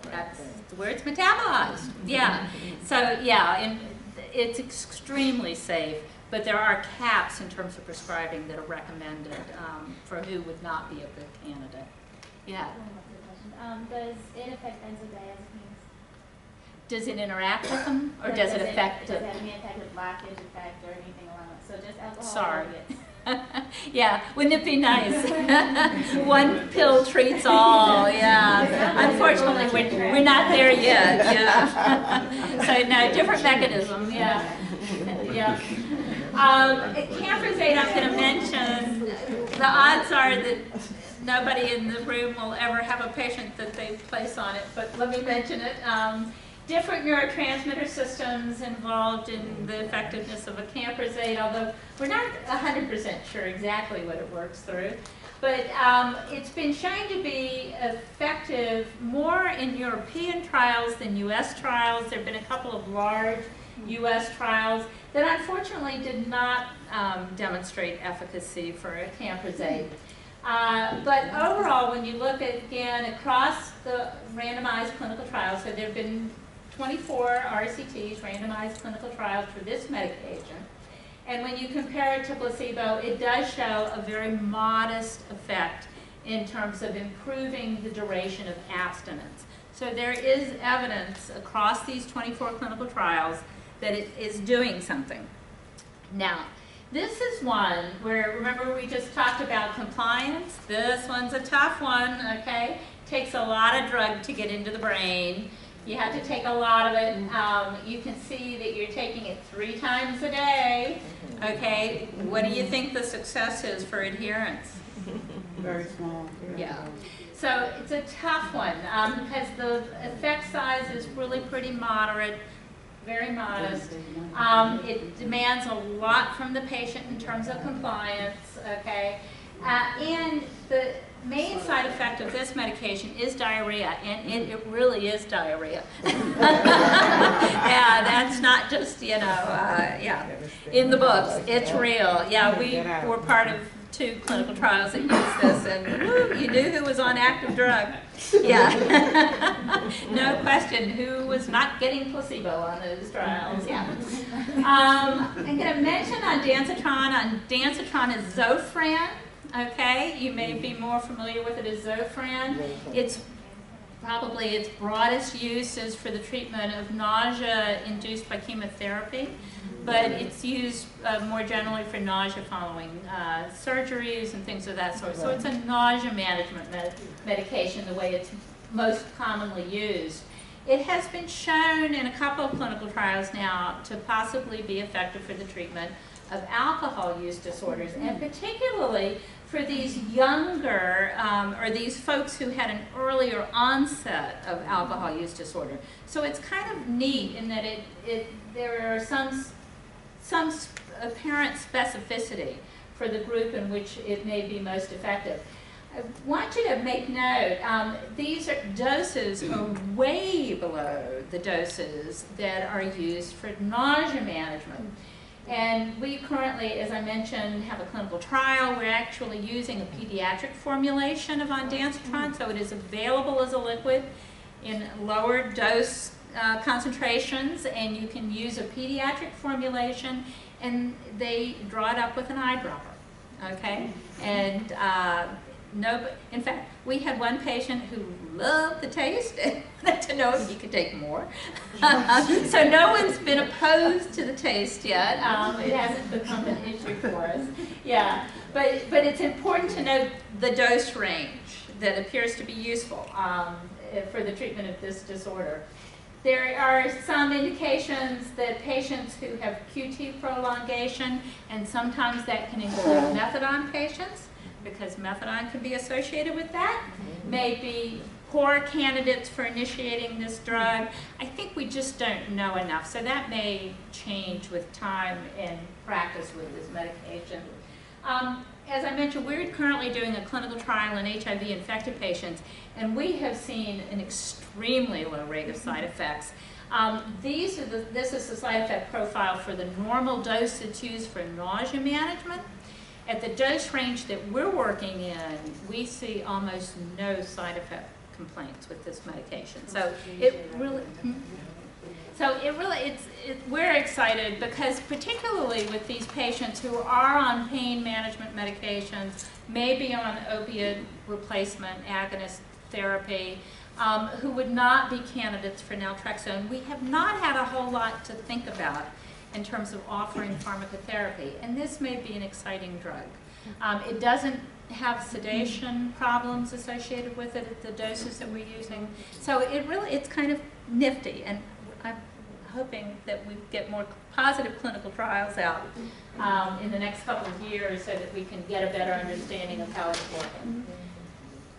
[SPEAKER 1] that's where it's metabolized. Yeah. So yeah, and it's extremely safe, but there are caps in terms of prescribing that are recommended for who would not be a good candidate. Yeah.
[SPEAKER 8] One more quick question. Does it affect benzodiazepines?
[SPEAKER 1] Does it interact with them, or does it affect
[SPEAKER 8] Does it have any effect with blockage effect or anything along that? So just alcohol?
[SPEAKER 1] Sorry.
[SPEAKER 8] opiates?
[SPEAKER 1] Yeah, wouldn't it be nice? One pill treats all, yeah. Unfortunately, we're not there yet, yeah. So no, different mechanism, yeah. Yeah. Camprazate, I'm going to mention, the odds are that nobody in the room will ever have a patient that they place on it, but let me mention it. Different neurotransmitter systems involved in the effectiveness of a camprazate, although we're not 100% sure exactly what it works through. But it's been shown to be effective more in European trials than US trials. There have been a couple of large US trials that unfortunately did not demonstrate efficacy for a camprazate. But overall, when you look at, again, across the randomized clinical trials, so there have been 24 RCTs, randomized clinical trials for this medication. And when you compare it to placebo, it does show a very modest effect in terms of improving the duration of abstinence. So there is evidence across these 24 clinical trials that it is doing something. Now, this is one where, remember we just talked about compliance? This one's a tough one, okay? Takes a lot of drug to get into the brain. You have to take a lot of it. You can see that you're taking it 3 times a day, okay? What do you think the success is for adherence?
[SPEAKER 5] Very small.
[SPEAKER 1] Yeah. So it's a tough one because the effect size is really pretty moderate, very modest. It demands a lot from the patient in terms of compliance, okay? And the main side effect of this medication is diarrhea, and it really is diarrhea. Yeah, that's not just, you know, yeah, in the books, it's real. Yeah, we were part of 2 clinical trials that used this, and woo, you knew who was on active drug. Yeah. No question, who was not getting placebo on those trials. Yeah. I'm going to mention ondansetron. Ondansetron is Zofran. Okay, you may be more familiar with it as Zofran. It's probably its broadest use is for the treatment of nausea induced by chemotherapy, but it's used more generally for nausea following surgeries and things of that sort. So it's a nausea management medication, the way it's most commonly used. It has been shown in a couple of clinical trials now to possibly be effective for the treatment of alcohol use disorders, and particularly for these younger, or these folks who had an earlier onset of alcohol use disorder. So it's kind of neat in that there are some apparent specificity for the group in which it may be most effective. I want you to make note, these doses are way below the doses that are used for nausea management. And we currently, as I mentioned, have a clinical trial. We're actually using a pediatric formulation of ondansetron, so it is available as a liquid in lower dose concentrations, and you can use a pediatric formulation, and they draw it up with an eyedropper, okay? And in fact, we had one patient who loved the taste and wanted to know if he could take more. So no one's been opposed to the taste yet. It hasn't become an issue for us. Yeah, but it's important to note the dose range that appears to be useful for the treatment of this disorder. There are some indications that patients who have QT prolongation, and sometimes that can include methadone patients, because methadone can be associated with that, may be poor candidates for initiating this drug. I think we just don't know enough. So that may change with time and practice with this medication. As I mentioned, we're currently doing a clinical trial in HIV-infected patients, and we have seen an extremely low rate of side effects. This is the side effect profile for the normal dose that's used for nausea management. At the dose range that we're working in, we see almost no side effect complaints with this medication. So we're excited because particularly with these patients who are on pain management medications, maybe on opiate replacement agonist therapy, who would not be candidates for naltrexone, we have not had a whole lot to think about in terms of offering pharmacotherapy, and this may be an exciting drug. It doesn't have sedation problems associated with it at the doses that we're using, so it's kind of nifty, and I'm hoping that we get more positive clinical trials out in the next couple of years so that we can get a better understanding of how it's working.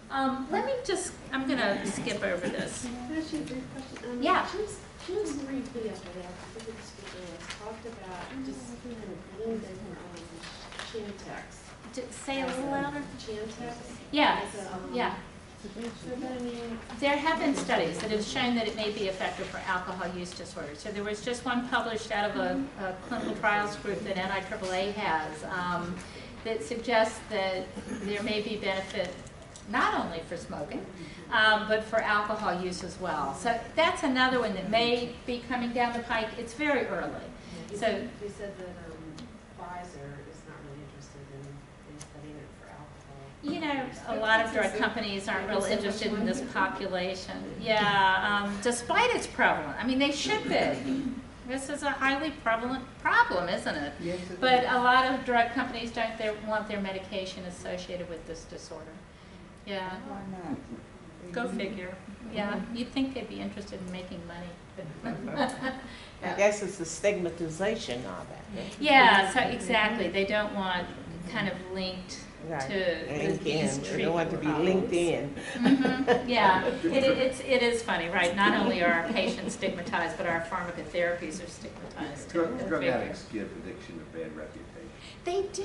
[SPEAKER 1] I'm going to skip over this.
[SPEAKER 3] Can I ask you a brief question?
[SPEAKER 1] Yeah.
[SPEAKER 3] She was briefly yesterday, I think the speaker was talked about just kind of leaned in on Chantix.
[SPEAKER 1] Say a little louder.
[SPEAKER 3] Chantix?
[SPEAKER 1] Yeah,
[SPEAKER 3] As a,
[SPEAKER 1] yeah.
[SPEAKER 3] So that, I mean,
[SPEAKER 1] There have been studies that have shown that it may be effective for alcohol use disorder. So there was just one published out of a clinical trials group that NIAAA has that suggests that there may be benefit not only for smoking, but for alcohol use as well. So that's another one that may be coming down the pike. It's very early.
[SPEAKER 3] you
[SPEAKER 1] So
[SPEAKER 3] said that Pfizer is not really interested in studying it for alcohol.
[SPEAKER 1] you know, a lot of drug companies aren't real interested in this population. Yeah, despite its prevalence. I mean, they should be. This is a highly prevalent problem, isn't it?
[SPEAKER 5] Yes,
[SPEAKER 1] But a lot of drug companies don't want their medication associated with this disorder. Yeah,
[SPEAKER 5] Why not?
[SPEAKER 1] go figure. Yeah, you'd think they'd be interested in making money.
[SPEAKER 4] I guess it's the stigmatization of it.
[SPEAKER 1] Yeah, so exactly. They don't want kind of linked
[SPEAKER 4] Right.
[SPEAKER 1] to
[SPEAKER 4] Link
[SPEAKER 1] these
[SPEAKER 4] in. They
[SPEAKER 1] treatment
[SPEAKER 4] don't want to be
[SPEAKER 1] problems.
[SPEAKER 4] linked in.
[SPEAKER 1] Yeah, it is funny, right? Not only are our patients stigmatized, but our pharmacotherapies are stigmatized too. Go
[SPEAKER 7] Drug
[SPEAKER 1] figure.
[SPEAKER 7] addicts get a prediction of bad reputation.
[SPEAKER 1] They do.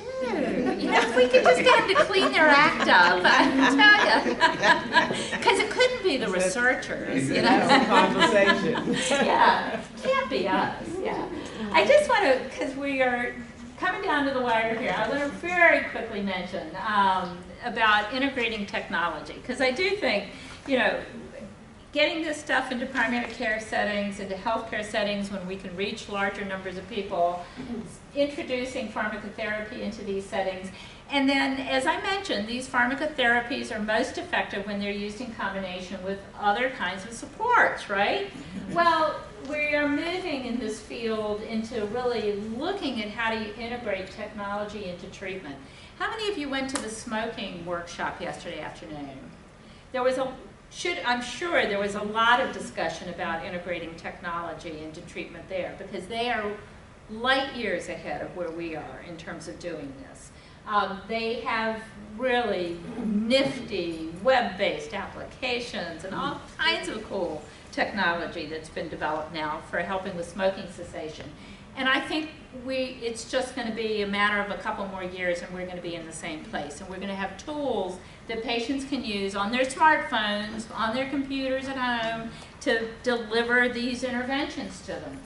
[SPEAKER 1] You know, if we could just get them to clean their act up, I tell you. Because it couldn't be the researchers, you know.
[SPEAKER 4] Conversation.
[SPEAKER 1] Yeah, can't be us, yeah. I just want to, because we are coming down to the wire here, I want to very quickly mention about integrating technology, because I do think, you know, getting this stuff into primary care settings, into healthcare settings when we can reach larger numbers of people, introducing pharmacotherapy into these settings. And then, as I mentioned, these pharmacotherapies are most effective when they're used in combination with other kinds of supports, right? Well, we are moving in this field into really looking at how do you integrate technology into treatment. How many of you went to the smoking workshop yesterday afternoon? I'm sure there was a lot of discussion about integrating technology into treatment there, because they are light years ahead of where we are in terms of doing this. They have really nifty web-based applications and all kinds of cool technology that's been developed now for helping with smoking cessation. And I think it's just going to be a matter of a couple more years and we're going to be in the same place. And we're going to have tools that patients can use on their smartphones, on their computers at home, to deliver these interventions to them.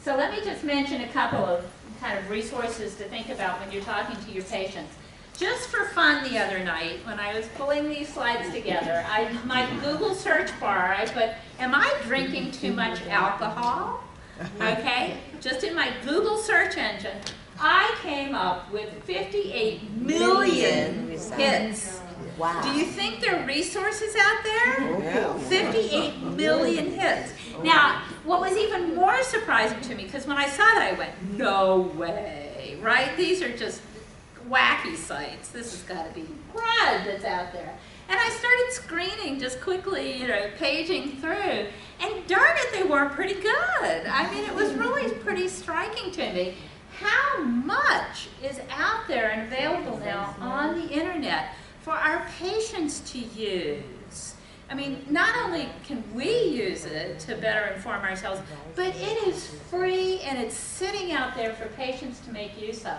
[SPEAKER 1] So let me just mention a couple of kind of resources to think about when you're talking to your patients. Just for fun the other night, when I was pulling these slides together, my Google search bar, I put, am I drinking too much alcohol? Okay, just in my Google search engine, I came up with 58 million hits.
[SPEAKER 4] Wow.
[SPEAKER 1] Do you think there are resources out there?
[SPEAKER 4] Yeah.
[SPEAKER 1] 58 million hits. Now, what was even more surprising to me, because when I saw that, I went, no way, right? These are just wacky sites. This has got to be crud that's out there. And I started screening just quickly, you know, paging through, and darn it, they were pretty good. I mean, it was really pretty striking to me how much is out there and available now on the internet for our patients to use. I mean, not only can we use it to better inform ourselves, but it is free and it's sitting out there for patients to make use of.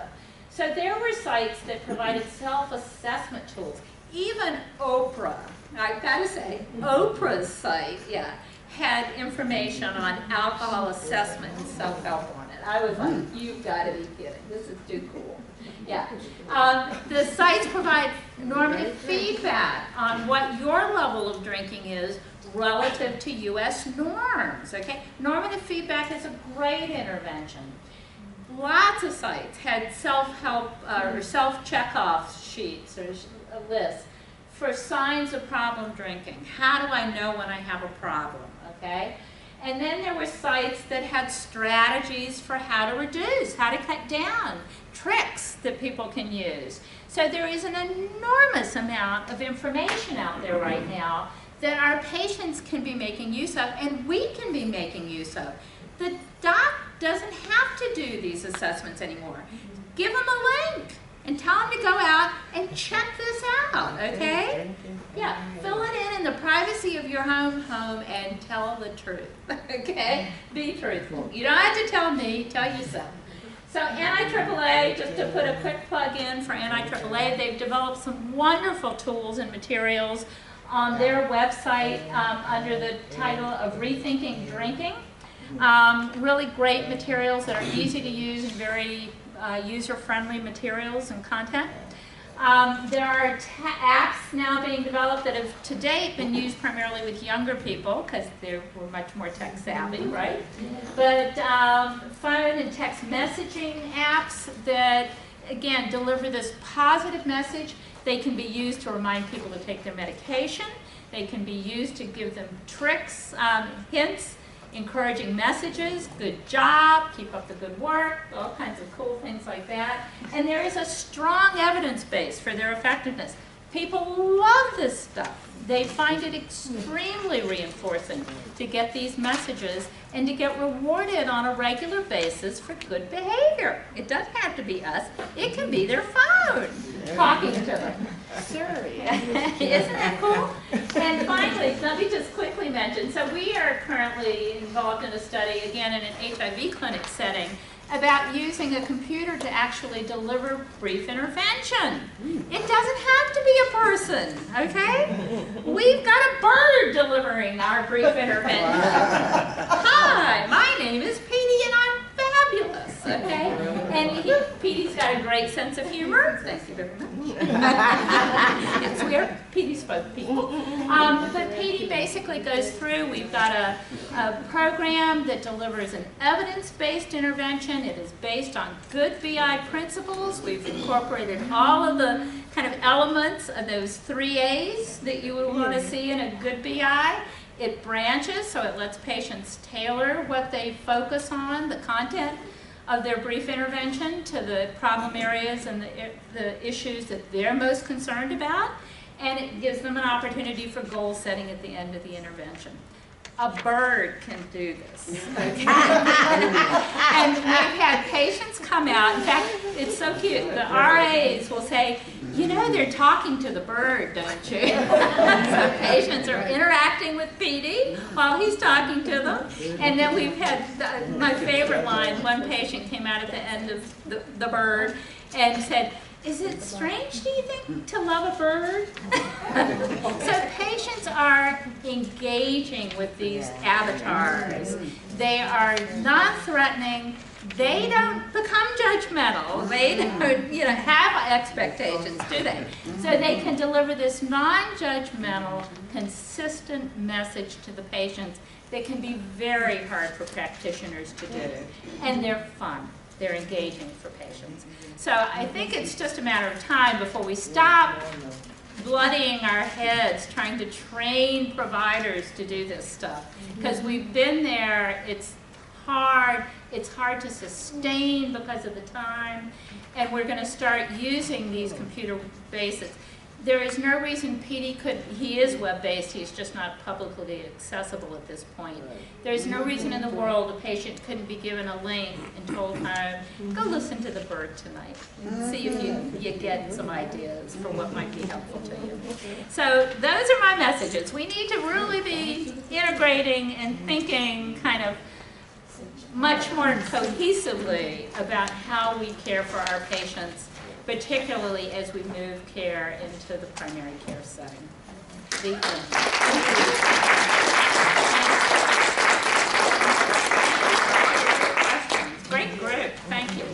[SPEAKER 1] So there were sites that provided self-assessment tools. Even Oprah, I've got to say, Oprah's site, yeah, had information on alcohol assessment and self-help on it. I was like, you've got to be kidding. This is too cool. Yeah. The sites provide normative feedback on what your level of drinking is relative to U.S. norms, okay? Normative feedback is a great intervention. Lots of sites had self-help or self-checkoff sheets or lists for signs of problem drinking. How do I know when I have a problem, okay? And then there were sites that had strategies for how to reduce, how to cut down, tricks that people can use. So there is an enormous amount of information out there right now that our patients can be making use of and we can be making use of. The doc doesn't have to do these assessments anymore. Give them a link and tell them to go out and check this out, okay? Yeah, fill it in the privacy of your home and tell the truth, okay? Be truthful. You don't have to tell me, tell yourself. So Anti-AAA, just to put a quick plug in for Anti-AAA, they've developed some wonderful tools and materials on their website under the title of Rethinking Drinking. Really great materials that are easy to use and very user-friendly materials and content. There are apps now being developed that have to date been used primarily with younger people because they were much more tech savvy, right? But phone and text messaging apps that, again, deliver this positive message. They can be used to remind people to take their medication. They can be used to give them tricks, hints, encouraging messages, good job, keep up the good work, all kinds of cool things like that. And there is a strong evidence base for their effectiveness. People love this stuff. They find it extremely reinforcing to get these messages and to get rewarded on a regular basis for good behavior. It doesn't have to be us. It can be their phone talking to them. Sure. Isn't that cool? And finally, let me just quickly mention, so we are currently involved in a study, again in an HIV clinic setting, about using a computer to actually deliver brief intervention. It doesn't have to be a person, okay? We've got a bird delivering our brief intervention. Hi, my name is Petey and I'm fabulous, okay? And Petey's got a great sense of humor. Thank you very much. It's weird. Petey spoke people. But Petey basically goes through, we've got a program that delivers an evidence-based intervention. It is based on good BI principles. We've incorporated all of the kind of elements of those 3 A's that you would want to see in a good BI. It branches, so it lets patients tailor what they focus on, the content of their brief intervention to the problem areas and the issues that they're most concerned about. And it gives them an opportunity for goal setting at the end of the intervention. A bird can do this, okay? And we've had patients come out. In fact, it's so cute. The RAs will say, you know, they're talking to the bird, don't you? So patients are interacting with Petey while he's talking to them. And then we've had my favorite line. One patient came out at the end of the bird and said, is it strange, do you think, to love a bird? So patients are engaging with these avatars. They are non-threatening. They don't become judgmental. They don't, have expectations, do they? So they can deliver this non-judgmental, consistent message to the patients that can be very hard for practitioners to do. And they're fun. They're engaging for patients. So I think it's just a matter of time before we stop bloodying our heads trying to train providers to do this stuff. Because we've been there, it's hard to sustain because of the time, and we're going to start using these computer basics. There is no reason PD could, he is web-based, he's just not publicly accessible at this point. There's no reason in the world a patient couldn't be given a link and told, go listen to the bird tonight and see if you get some ideas for what might be helpful to you. So those are my messages. We need to really be integrating and thinking kind of much more cohesively about how we care for our patients, particularly as we move care into the primary care setting. Great group, thank you.